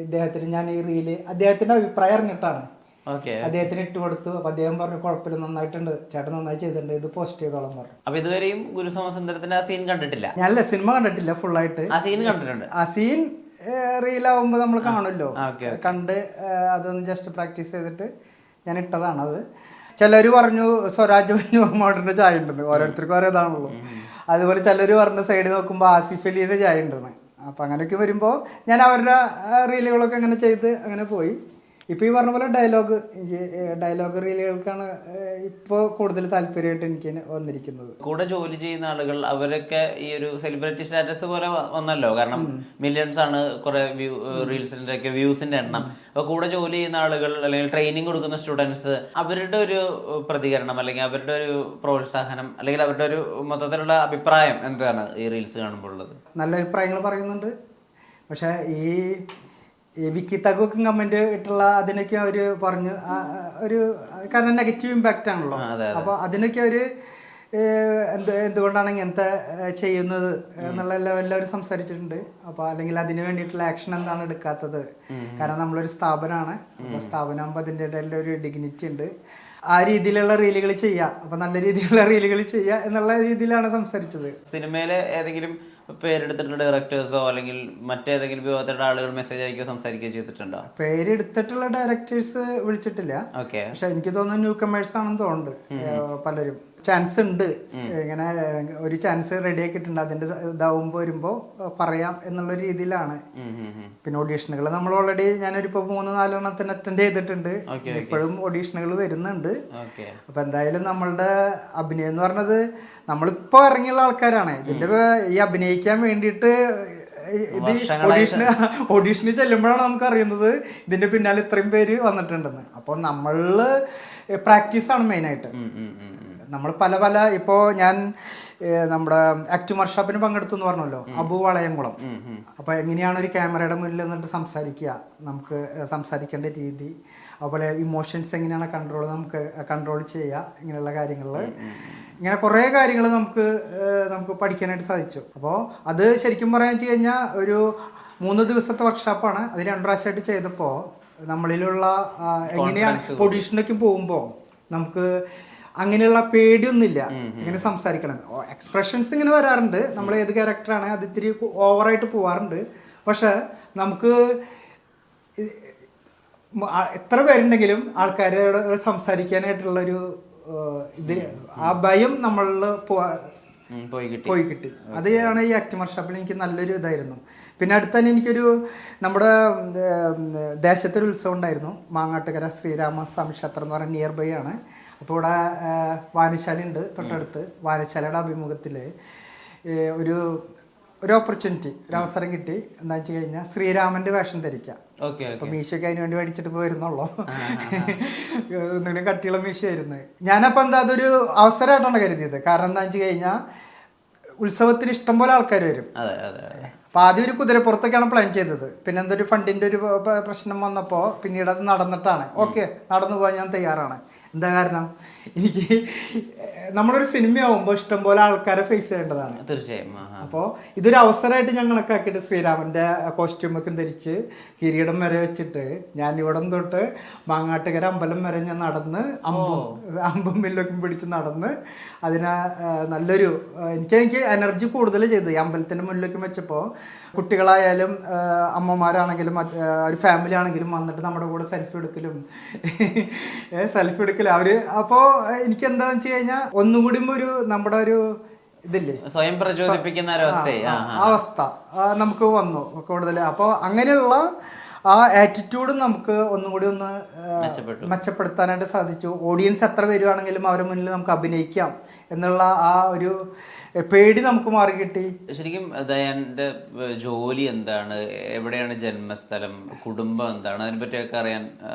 ഇദ്ദേഹത്തിന് ഞാൻ ഈ റീല് അദ്ദേഹത്തിന്റെ അഭിപ്രായം അറിഞ്ഞിട്ടാണ് അദ്ദേഹത്തിന് ഇട്ട് കൊടുത്തു. അപ്പൊ അദ്ദേഹം പറഞ്ഞു കുഴപ്പമില്ല, നന്നായിട്ടുണ്ട്, ചേട്ടൻ നന്നായി ചെയ്തിട്ടുണ്ട്, ഇത് പോസ്റ്റ് ചെയ്തോളം പറഞ്ഞു. അപ്പൊ ഇതുവരെയും ഗുരു സോമസുന്ദരത്തിന്റെ ആ സീൻ കണ്ടിട്ടില്ല? ഞാനല്ല, സിനിമ കണ്ടിട്ടില്ല ഫുള്ളായിട്ട്. ആ സീൻ കണ്ടിട്ടുണ്ട്. ആ സീൻ റീലാവുമ്പോ നമ്മൾ കാണുമല്ലോ, കണ്ട് അതൊന്ന് ജസ്റ്റ് പ്രാക്ടീസ് ചെയ്തിട്ട് ഞാൻ ഇട്ടതാണ് അത്. ചിലര് പറഞ്ഞു സ്വരാജ് മോഡറിന്റെ ചായ ഉണ്ടെന്ന്, ഓരോരുത്തർക്കും ഓരോ ഇതാണല്ലോ. അതുപോലെ ചിലര് പറഞ്ഞു സൈഡിൽ നോക്കുമ്പോ ആസിഫ് അലിയുടെ ചായ ഉണ്ടെന്ന്. അപ്പൊ അങ്ങനെയൊക്കെ വരുമ്പോ ഞാൻ അവരുടെ റീലുകളൊക്കെ അങ്ങനെ ചെയ്ത് അങ്ങനെ പോയി. ഇപ്പൊ ഈ പറഞ്ഞ പോലെ ഡയലോഗ് റീലുകൾക്കാണ് ഇപ്പൊ കൂടുതൽ താല്പര്യമായിട്ട് എനിക്ക് വന്നിരിക്കുന്നത്. കൂടെ ജോലി ചെയ്യുന്ന ആളുകൾ അവരൊക്കെ ഈ ഒരു സെലിബ്രിറ്റി സ്റ്റാറ്റസ് പോലെ വന്നല്ലോ, കാരണം മില്യൺസ് ആണ് കുറെ റീൽസിന്റെ ഒക്കെ വ്യൂസിന്റെ എണ്ണം. അപ്പൊ കൂടെ ജോലി ചെയ്യുന്ന ആളുകൾ അല്ലെങ്കിൽ ട്രെയിനിങ് കൊടുക്കുന്ന സ്റ്റുഡൻസ്, അവരുടെ ഒരു പ്രതികരണം അല്ലെങ്കിൽ അവരുടെ ഒരു പ്രോത്സാഹനം അല്ലെങ്കിൽ അവരുടെ ഒരു മൊത്തത്തിലുള്ള അഭിപ്രായം എന്താണ് ഈ റീൽസ് കാണുമ്പോൾ ഉള്ളത്? നല്ല അഭിപ്രായങ്ങൾ പറയുന്നുണ്ട്. പക്ഷെ ഈ വിക്കി തഗുക്കും കമന്റ് ഇട്ടുള്ള അതിനൊക്കെ അവര് പറഞ്ഞു ഒരു, കാരണം നെഗറ്റീവ് ഇമ്പാക്റ്റ് ആണല്ലോ. അപ്പൊ അതിനൊക്കെ അവര് എന്തുകൊണ്ടാണ് ഇങ്ങനത്തെ ചെയ്യുന്നത് എന്നുള്ള ലെവലിൽ അവർ സംസാരിച്ചിട്ടുണ്ട്. അപ്പൊ അല്ലെങ്കിൽ അതിന് വേണ്ടിയിട്ടുള്ള ആക്ഷൻ എന്താണ് എടുക്കാത്തത്? കാരണം നമ്മളൊരു സ്ഥാപനമാണ്, അപ്പൊ സ്ഥാപനമാകുമ്പോൾ അതിൻ്റെ ഒരു ഡിഗ്നിറ്റി ഉണ്ട്. ആ രീതിയിലുള്ള റീലുകൾ ചെയ്യാം, അപ്പൊ നല്ല രീതിയിലുള്ള റീലുകൾ ചെയ്യാം എന്നുള്ള രീതിയിലാണ് സംസാരിച്ചത്. സിനിമയിലെ ഏതെങ്കിലും പേരെടുത്തിട്ടുള്ള ഡയറക്ടേഴ്സോ അല്ലെങ്കിൽ മറ്റേതെങ്കിലും വിഭാഗത്തിലുള്ള ആളുകൾ മെസ്സേജ് അയക്കുകയോ സംസാരിക്കുകയോ ചെയ്തിട്ടുണ്ടോ? പേരെടുത്തിട്ടുള്ള ഡയറക്ടേഴ്സ് വിളിച്ചിട്ടില്ല. പക്ഷെ എനിക്ക് തോന്നുന്നു ന്യൂ കമേഴ്സ് ആണെന്ന് തോന്നുന്നുണ്ട് പലരും. ചാൻസ് ഉണ്ട്, ഇങ്ങനെ ഒരു ചാൻസ് റെഡി ആക്കിയിട്ടുണ്ട്, അതിന്റെ ഇതാവുമ്പോ വരുമ്പോ പറയാം എന്നുള്ള രീതിയിലാണ്. പിന്നെ ഓഡീഷനുകൾ നമ്മൾ ഓൾറെഡി ഞാനൊരു 3-4 എണ്ണത്തിന് അറ്റൻഡ് ചെയ്തിട്ടുണ്ട്. ഇപ്പോഴും ഓഡീഷനുകൾ വരുന്നുണ്ട്. അപ്പൊ എന്തായാലും നമ്മളുടെ അഭിനയം എന്ന് പറഞ്ഞത് നമ്മളിപ്പോ ഇറങ്ങിയുള്ള ആൾക്കാരാണ്. ഇതിന്റെ ഈ അഭിനയിക്കാൻ വേണ്ടിയിട്ട് ഇത് ഓഡീഷന് ചെല്ലുമ്പോഴാണ് നമുക്ക് അറിയുന്നത് ഇതിന്റെ പിന്നാലെ ഇത്രയും പേര് വന്നിട്ടുണ്ടെന്ന്. അപ്പോൾ നമ്മള് പ്രാക്ടീസാണ് മെയിനായിട്ട്. നമ്മൾ പല ഇപ്പോൾ ഞാൻ നമ്മുടെ ആക്ടിംഗ് വർക്ക്ഷോപ്പിന് പങ്കെടുത്തു എന്ന് പറഞ്ഞല്ലോ, അബു വളയംകുളം. അപ്പൊ എങ്ങനെയാണ് ഒരു ക്യാമറയുടെ മുന്നിൽ നിന്നിട്ട് സംസാരിക്കുക, നമുക്ക് സംസാരിക്കേണ്ട രീതി, അതുപോലെ ഇമോഷൻസ് എങ്ങനെയാണ് നമുക്ക് കൺട്രോൾ ചെയ്യുക, ഇങ്ങനെയുള്ള കാര്യങ്ങളിൽ ഇങ്ങനെ കുറേ കാര്യങ്ങൾ നമുക്ക് പഠിക്കാനായിട്ട് സാധിച്ചു. അപ്പോൾ അത് ശരിക്കും പറയാൻ വെച്ച് കഴിഞ്ഞാൽ ഒരു 3 ദിവസത്തെ വർക്ക്ഷോപ്പാണ്. അത് 2 പ്രാവശ്യമായിട്ട് ചെയ്തപ്പോൾ നമ്മളിലുള്ള എങ്ങനെയാണ് ഓഡീഷനൊക്കെ പോകുമ്പോൾ നമുക്ക് അങ്ങനെയുള്ള പേടിയൊന്നുമില്ല, ഇങ്ങനെ സംസാരിക്കണം. എക്സ്പ്രഷൻസ് ഇങ്ങനെ വരാറുണ്ട്, നമ്മൾ ഏത് ക്യാരക്ടറാണ് അത് ഇത്തിരി ഓവറായിട്ട് പോവാറുണ്ട്. പക്ഷെ നമുക്ക് എത്ര പേരുണ്ടെങ്കിലും ആൾക്കാരോട് സംസാരിക്കാനായിട്ടുള്ളൊരു ഇത്, ആ ഭയം നമ്മളിൽ പോയി കിട്ടി. അതാണ് ഈ ആക്ടിംഗ് വർക്ക്ഷോപ്പിൽ എനിക്ക് നല്ലൊരു ഇതായിരുന്നു. പിന്നെ അടുത്ത് തന്നെ എനിക്കൊരു നമ്മുടെ ദേശത്തൊരു ഉത്സവം ഉണ്ടായിരുന്നു, മാങ്ങാട്ടുകര ശ്രീരാമസ്വാമി ക്ഷേത്രം എന്ന് പറയുന്ന നിയർ ബൈ ആണ്. അപ്പോൾ ഇവിടെ വായനശാല ഉണ്ട് തൊട്ടടുത്ത്. വായനശാലയുടെ അഭിമുഖത്തിൽ ഒരു ഓപ്പർച്യൂണിറ്റി, ഒരു അവസരം കിട്ടി. എന്താ വെച്ച് കഴിഞ്ഞാൽ ശ്രീരാമന്റെ വേഷം ധരിക്കാം. അപ്പൊ മീശയൊക്കെ അതിന് വേണ്ടി മേടിച്ചിട്ട് വരുന്നുള്ളൂ, ഒന്നിനും കട്ടിയുള്ള മീശയായിരുന്നു. ഞാനപ്പോ അതൊരു അവസരമായിട്ടാണ് കരുതിയത്. കാരണം എന്താ വെച്ച് കഴിഞ്ഞാൽ ഉത്സവത്തിന് ഇഷ്ടംപോലെ ആൾക്കാർ വരും. അപ്പൊ ആദ്യം ഒരു കുതിരപ്പുറത്തൊക്കെയാണ് പ്ലാൻ ചെയ്തത്. പിന്നെ എന്തൊരു ഫണ്ടിന്റെ ഒരു പ്രശ്നം വന്നപ്പോ പിന്നീട് അത് നടന്നിട്ടാണ്. ഓക്കെ, നടന്നു പോകാൻ ഞാൻ തയ്യാറാണ്. എന്താ കാരണം, എനിക്ക് നമ്മളൊരു സിനിമയാവുമ്പോൾ ഇഷ്ടംപോലെ ആൾക്കാരെ ഫേസ് ചെയ്യേണ്ടതാണ് തീർച്ചയായും. അപ്പോൾ ഇതൊരു അവസരമായിട്ട് ഞങ്ങളൊക്കെ ആക്കിയിട്ട് ശ്രീരാമന്റെ കോസ്റ്റ്യൂമൊക്കെ ധരിച്ച് കിരീടം വരെ വെച്ചിട്ട് ഞാൻ ഇവിടെ തൊട്ട് മാങ്ങാട്ടുകര അമ്പലം വരെ ഞാൻ നടന്ന് അമ്പും മില്ലൊക്കെ പിടിച്ച് നടന്ന് അതിനെ നല്ലൊരു എനിക്ക് എനർജി കൂടുതൽ ചെയ്തു. ഈ അമ്പലത്തിന്റെ മുന്നിലൊക്കെ വെച്ചപ്പോൾ കുട്ടികളായാലും അമ്മമാരാണെങ്കിലും ഒരു ഫാമിലി ആണെങ്കിലും വന്നിട്ട് നമ്മുടെ കൂടെ സെൽഫി എടുക്കലും അവര്. അപ്പോൾ എനിക്ക് എന്താണെന്ന് വെച്ച് കഴിഞ്ഞാൽ ഒന്നും കൂടി ഒരു നമ്മുടെ ഒരു ഇതില്ലേ, സ്വയം പ്രചോദിപ്പിക്കുന്ന അവസ്ഥ നമുക്ക് വന്നു കൂടുതൽ. അപ്പോൾ അങ്ങനെയുള്ള ആ ആറ്റിറ്റ്യൂഡ് നമുക്ക് ഒന്നും കൂടി ഒന്ന് മെച്ചപ്പെടുത്താനായിട്ട് സാധിച്ചു. ഓഡിയൻസ് എത്ര വരുവാണെങ്കിലും അവരുടെ മുന്നിൽ നമുക്ക് അഭിനയിക്കാം എന്നുള്ള ആ ഒരു പേടി നമുക്ക് മാറി കിട്ടി. ശരിക്കും ദയാന്റെ ജോലി എന്താണ്, എവിടെയാണ് ജന്മസ്ഥലം, കുടുംബം എന്താണ്, അതിനെ പറ്റിയൊക്കെ അറിയാൻ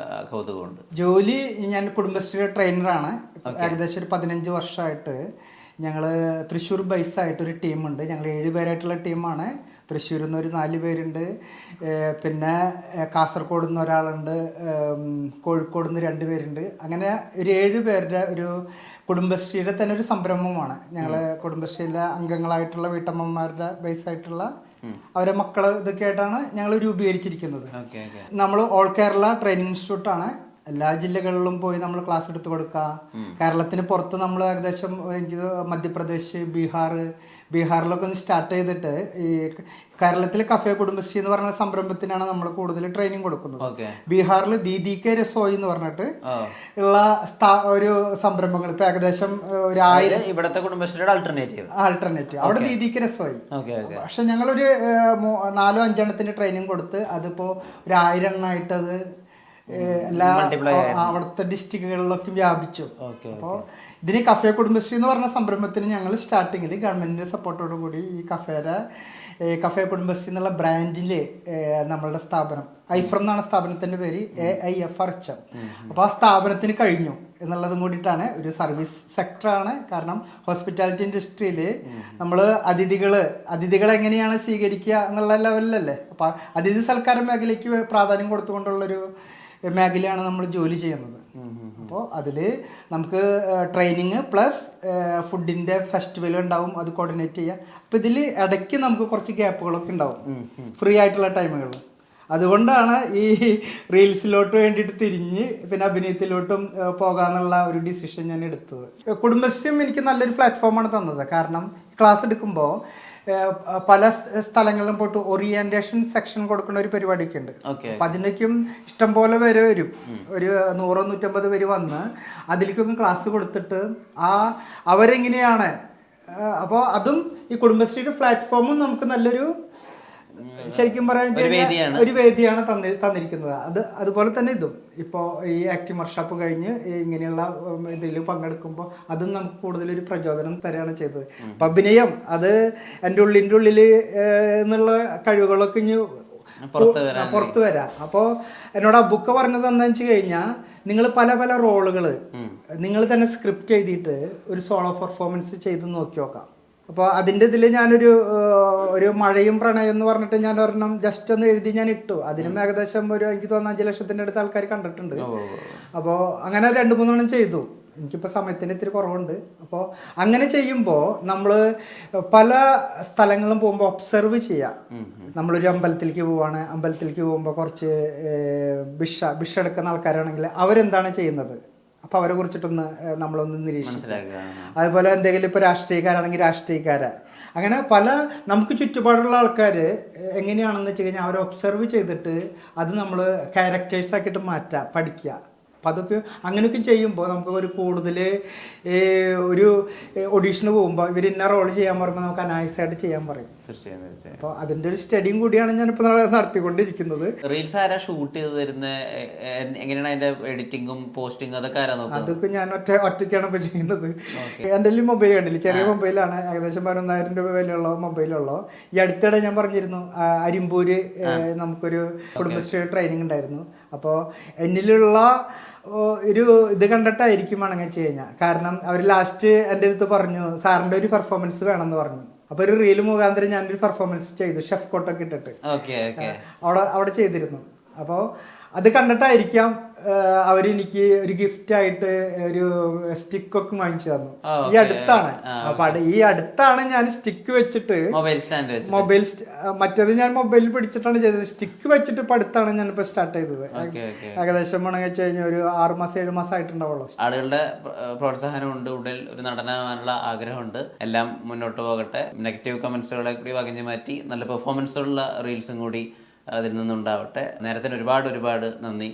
കൗതുകമുണ്ട്. ജോലി ഞാൻ കുടുംബശ്രീ ട്രെയിനറാണ്. ഏകദേശം ഒരു 15 വർഷമായിട്ട് ഞങ്ങൾ തൃശ്ശൂർ ബൈസായിട്ടൊരു ടീമുണ്ട്. ഞങ്ങൾ 7 പേരായിട്ടുള്ള ടീമാണ്. തൃശ്ശൂരിൽ നിന്ന് ഒരു 4 പേരുണ്ട്, പിന്നെ കാസർഗോഡ് നിന്ന് ഒരാളുണ്ട്, കോഴിക്കോട് നിന്ന് 2 പേരുണ്ട്. അങ്ങനെ ഒരു 7 പേരുടെ ഒരു കുടുംബശ്രീയുടെ തന്നെ ഒരു സംരംഭമാണ്. ഞങ്ങൾ കുടുംബശ്രീയിലെ അംഗങ്ങളായിട്ടുള്ള വീട്ടമ്മമാരുടെ ബേസായിട്ടുള്ള അവരെ മക്കൾ ഇതൊക്കെ ആയിട്ടാണ് ഞങ്ങൾ രൂപീകരിച്ചിരിക്കുന്നത്. നമ്മൾ ഓൾ കേരള ട്രെയിനിങ് ഇൻസ്റ്റിറ്റ്യൂട്ടാണ്. എല്ലാ ജില്ലകളിലും പോയി നമ്മൾ ക്ലാസ് എടുത്തു കൊടുക്കുക. കേരളത്തിന് പുറത്ത് നമ്മൾ ഏകദേശം എനിക്ക് മധ്യപ്രദേശ്, ബീഹാറിലൊക്കെ ഒന്ന് സ്റ്റാർട്ട് ചെയ്തിട്ട് ഈ കേരളത്തിൽ കഫേ കുടുംബശ്രീ എന്ന് പറഞ്ഞ സംരംഭത്തിനാണ് നമ്മൾ കൂടുതൽ ട്രെയിനിങ് കൊടുക്കുന്നത്. ബീഹാറിൽ ദീദി കെ രസോയി എന്ന് പറഞ്ഞിട്ട് ഉള്ള ഒരു സംരംഭങ്ങൾ ഇപ്പൊ ഏകദേശം ഒരു 1000 ഇവിടുത്തെ കുടുംബശ്രീയുടെ ആൾട്ടർനേറ്റീവ് അവിടെ ദീദി കെ രസോയി. പക്ഷെ ഞങ്ങളൊരു 4-5 എണ്ണത്തിന് ട്രെയിനിങ് കൊടുത്ത് അതിപ്പോ ഒരു 1000 എണ്ണമായിട്ട് അത് എല്ലാ അവിടുത്തെ ഡിസ്ട്രിക്റ്റുകളിലൊക്കെ വ്യാപിച്ചു. അപ്പോൾ ഇതിന് കഫേ കുടുംബശ്രീ എന്ന് പറഞ്ഞ സംരംഭത്തിന് ഞങ്ങൾ സ്റ്റാർട്ടിങ്ങിൽ ഗവൺമെന്റിന്റെ സപ്പോർട്ടോടു കൂടി ഈ കഫേ കുടുംബശ്രീ എന്നുള്ള ബ്രാൻഡില് നമ്മളുടെ സ്ഥാപനം ഐഫ്രം എന്നാണ് സ്ഥാപനത്തിന്റെ പേര്, AIFRHM. അപ്പോൾ ആ സ്ഥാപനത്തിന് കഴിഞ്ഞു എന്നുള്ളതും കൂടിയിട്ടാണ്. ഒരു സർവീസ് സെക്ടറാണ്. കാരണം ഹോസ്പിറ്റാലിറ്റി ഇൻഡസ്ട്രിയിൽ നമ്മൾ അതിഥികളെ എങ്ങനെയാണ് സ്വീകരിക്കുക എന്നുള്ള ലെവലിലല്ലേ. അപ്പൊ അതിഥി സൽക്കാര മേഖലയ്ക്ക് പ്രാധാന്യം കൊടുത്തുകൊണ്ടുള്ളൊരു മേഖലയാണ് നമ്മൾ ജോലി ചെയ്യുന്നത്. അപ്പോൾ അതിൽ നമുക്ക് ട്രെയിനിങ് പ്ലസ് ഫുഡിൻ്റെ ഫെസ്റ്റിവൽ ഉണ്ടാവും, അത് കോർഡിനേറ്റ് ചെയ്യുക. അപ്പോൾ ഇതിൽ ഇടയ്ക്ക് നമുക്ക് കുറച്ച് ഗ്യാപ്പുകളൊക്കെ ഉണ്ടാവും ഫ്രീ ആയിട്ടുള്ള ടൈമുകൾ. അതുകൊണ്ടാണ് ഈ റീൽസിലോട്ട് വേണ്ടിയിട്ട് തിരിഞ്ഞ് പിന്നെ അഭിനയത്തിലോട്ടും പോകാന്നുള്ള ഒരു ഡിസിഷൻ ഞാൻ എടുത്തത്. കുടുംബശ്രീയും എനിക്ക് നല്ലൊരു പ്ലാറ്റ്ഫോമാണ് തന്നത്. കാരണം ക്ലാസ് എടുക്കുമ്പോൾ പല സ്ഥലങ്ങളിലും പോയിട്ട് ഓറിയന്റേഷൻ സെക്ഷൻ കൊടുക്കുന്ന ഒരു പരിപാടിയൊക്കെ ഉണ്ട്. അപ്പൊ അതിലേക്കും ഇഷ്ടംപോലെ പേര് വരും. ഒരു 100-150 പേര് വന്ന് അതിലേക്കൊക്കെ ക്ലാസ് കൊടുത്തിട്ട് അവരെങ്ങനെയാണ്. അപ്പോൾ അതും ഈ കുടുംബശ്രീയുടെ പ്ലാറ്റ്ഫോമും നമുക്ക് നല്ലൊരു ശരിക്കും പറയാൻ ഒരു വേദിയാണ് തന്നിരിക്കുന്നത്. അതുപോലെ തന്നെ ഇതും ഇപ്പോൾ ഈ ആക്ടിംഗ് വർക്ക്ഷോപ്പ് കഴിഞ്ഞ് ഇങ്ങനെയുള്ള ഇതിൽ പങ്കെടുക്കുമ്പോൾ അതും നമുക്ക് കൂടുതലൊരു പ്രചോദനം തരികയാണ് ചെയ്തത്. അപ്പം അഭിനയം അത് എൻ്റെ ഉള്ളിൽ എന്നുള്ള കഴിവുകളൊക്കെ ഇനി പുറത്ത് വരാം. അപ്പോൾ എന്നോട് അബുക്ക പറഞ്ഞത് എന്താണെന്ന് വെച്ച് കഴിഞ്ഞാൽ നിങ്ങൾ പല റോളുകൾ നിങ്ങൾ തന്നെ സ്ക്രിപ്റ്റ് എഴുതിയിട്ട് ഒരു സോളോ പെർഫോമൻസ് ചെയ്ത് നോക്കി നോക്കാം. അപ്പോൾ അതിൻ്റെ ഇതിൽ ഒരു മഴയും പ്രണയം എന്ന് പറഞ്ഞിട്ട് ഞാൻ ഒരെണ്ണം ജസ്റ്റ് ഒന്ന് എഴുതി ഞാൻ ഇട്ടു. അതിനും ഏകദേശം എനിക്ക് തോന്നുന്നു 5 ലക്ഷത്തിൻ്റെ അടുത്ത് ആൾക്കാർ കണ്ടിട്ടുണ്ട്. അപ്പോൾ അങ്ങനെ 2-3 എണ്ണം ചെയ്തു. എനിക്കിപ്പോൾ സമയത്തിന് ഇത്തിരി കുറവുണ്ട്. അപ്പോൾ അങ്ങനെ ചെയ്യുമ്പോൾ നമ്മൾ പല സ്ഥലങ്ങളും പോകുമ്പോൾ ഒബ്സർവ് ചെയ്യാം. നമ്മളൊരു അമ്പലത്തിലേക്ക് പോവാണ്, അമ്പലത്തിലേക്ക് പോകുമ്പോൾ കുറച്ച് ഭിക്ഷ എടുക്കുന്ന ആൾക്കാരാണെങ്കിൽ അവരെന്താണ് ചെയ്യുന്നത്, അപ്പോൾ അവരെ കുറിച്ചിട്ടൊന്ന് നമ്മളൊന്ന് നിരീക്ഷിക്കുക. അതുപോലെ എന്തെങ്കിലും ഇപ്പോൾ രാഷ്ട്രീയക്കാരാണെങ്കിൽ രാഷ്ട്രീയക്കാരെ, അങ്ങനെ പല നമുക്ക് ചുറ്റുപാടുള്ള ആൾക്കാർ എങ്ങനെയാണെന്ന് വെച്ച് കഴിഞ്ഞാൽ അവരെ ഒബ്സർവ് ചെയ്തിട്ട് അത് നമ്മൾ ക്യാരക്ടേഴ്സ് ആക്കിയിട്ട് മാറ്റുക, പഠിക്കുക. അപ്പം അതൊക്കെ അങ്ങനെയൊക്കെ ചെയ്യുമ്പോൾ നമുക്ക് ഒരു കൂടുതൽ ഒരു ഓഡീഷന് പോകുമ്പോൾ ഇവർ ഇന്ന റോൾ ചെയ്യാൻ പറയുമ്പോൾ നമുക്ക് അനായാസമായിട്ട് ചെയ്യാൻ പറയും. അപ്പോൾ അതിൻ്റെ ഒരു സ്റ്റഡിയും കൂടിയാണ് ഞാനിപ്പോൾ നടത്തിക്കൊണ്ടിരിക്കുന്നത്. റീൽസ് ആരാ ഷൂട്ട് ചെയ്ത് തരുന്നത്, എങ്ങനെയാണ് അതിന്റെ എഡിറ്റിങ്ങും പോസ്റ്റിങ്ങും അതൊക്കെ ആരാ നോക്കുന്നത്? അതൊക്കെ ഞാൻ ഒറ്റയ്ക്കാണ് ഇപ്പോൾ ചെയ്യുന്നത്. എൻ്റെ മൊബൈൽ കണ്ടില്ല, ചെറിയ മൊബൈലാണ്, ഏകദേശം 11,000 രൂപ വിലയുള്ള മൊബൈലുള്ളൂ. ഈ അടുത്തിടെ ഞാൻ പറഞ്ഞിരുന്നു അരിമ്പൂര് നമുക്കൊരു കുടുംബശ്രീ ട്രെയിനിങ് ഉണ്ടായിരുന്നു. അപ്പോൾ എന്നിലുള്ള ഒരു ഇത് കണ്ടിട്ടായിരിക്കും വേണമെങ്കിൽ വെച്ച് കഴിഞ്ഞാൽ, കാരണം അവർ ലാസ്റ്റ് എൻ്റെ അടുത്ത് പറഞ്ഞു സാറിൻ്റെ ഒരു പെർഫോമൻസ് വേണമെന്ന് പറഞ്ഞു. അപ്പോൾ ഒരു റീൽ മുഖാന്തരം ഞാനൊരു പെർഫോമൻസ് ചെയ്തു, ഷെഫ് കോട്ടൊക്കെ ഇട്ടിട്ട് അവിടെ ചെയ്തിരുന്നു. അപ്പോൾ അത് കണ്ടിട്ടായിരിക്കാം അവരെനിക്ക് ഒരു ഗിഫ്റ്റ് ആയിട്ട് ഒരു സ്റ്റിക്കൊക്കെ വാങ്ങിച്ചു തന്നു. ഈ അടുത്താണ്. അപ്പൊ ഈ അടുത്താണ് ഞാൻ സ്റ്റിക്ക് വെച്ചിട്ട് മൊബൈൽ മറ്റേത് ഞാൻ മൊബൈലിൽ പിടിച്ചിട്ടാണ് ചെയ്തത്. സ്റ്റിക്ക് വെച്ചിട്ട് ഇപ്പൊ അടുത്താണ് ഞാനിപ്പോ സ്റ്റാർട്ട് ചെയ്തത്. ഏകദേശം വേണമെങ്കിൽ വെച്ച് കഴിഞ്ഞാൽ ഒരു 6 മാസം 7 മാസം ആയിട്ടുണ്ടാവുള്ളൂ. ആളുകളുടെ പ്രോത്സാഹനമുണ്ട്, ഉള്ളിൽ ഒരു നടനാവാനുള്ള ആഗ്രഹമുണ്ട്. എല്ലാം മുന്നോട്ട് പോകട്ടെ. നെഗറ്റീവ് കമന്റ്സുകളെ കൂടി വകഞ്ഞു മാറ്റി നല്ല പെർഫോമൻസുള്ള റീൽസും കൂടി അതിൽ നിന്നുണ്ടാവട്ടെ. നേരത്തിന് ഒരുപാട് നന്ദി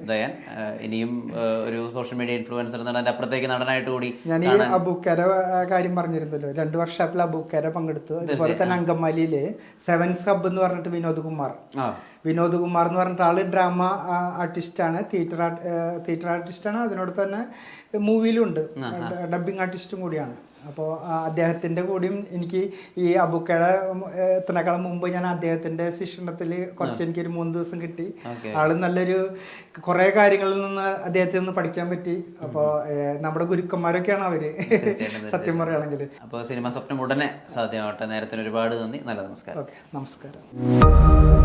ദയാൻ. ഇനിയും ഒരു സോഷ്യൽ മീഡിയ ഇൻഫ്ലുവൻസർ എന്നതിന്റെ അപ്പുറത്തേക്ക് നടനായിട്ട് കൂടി ഞാൻ ഈ അബൂക്കര കാര്യം പറഞ്ഞിരുന്നല്ലോ, 2 വർഷത്തിൽ അബൂക്കര പങ്കെടുത്തു. അതുപോലെ തന്നെ അങ്കമാലിയില് 7 സബ് എന്ന് പറഞ്ഞിട്ട് വിനോദ് കുമാർ എന്ന് പറഞ്ഞിട്ട് ആള് ഡ്രാമ ആർട്ടിസ്റ്റാണ്, തിയേറ്റർ ആർട്ടിസ്റ്റാണ്. അതിനോട് തന്നെ മൂവിയിലുണ്ട്, ഡബിങ് ആർട്ടിസ്റ്റും കൂടിയാണ്. അപ്പോൾ അദ്ദേഹത്തിൻ്റെ കൂടിയും എനിക്ക് ഈ അബുക്കയുടെ എത്തുന്നേക്കാളും മുമ്പ് ഞാൻ അദ്ദേഹത്തിൻ്റെ ശിക്ഷണത്തിൽ കുറച്ച് എനിക്കൊരു 3 ദിവസം കിട്ടി. ആള് നല്ലൊരു കുറേ കാര്യങ്ങളിൽ നിന്ന് അദ്ദേഹത്തിൽ നിന്ന് പഠിക്കാൻ പറ്റി. അപ്പോൾ നമ്മുടെ ഗുരുക്കന്മാരൊക്കെയാണ് അവര്, സത്യം പറയുകയാണെങ്കിൽ. അപ്പോൾ സിനിമ സ്വപ്നം ഉടനെ സാധ്യമാവട്ടെ. നേരത്തിന് ഒരുപാട് നന്ദി. നല്ല നമസ്കാരം. ഓക്കെ, നമസ്കാരം.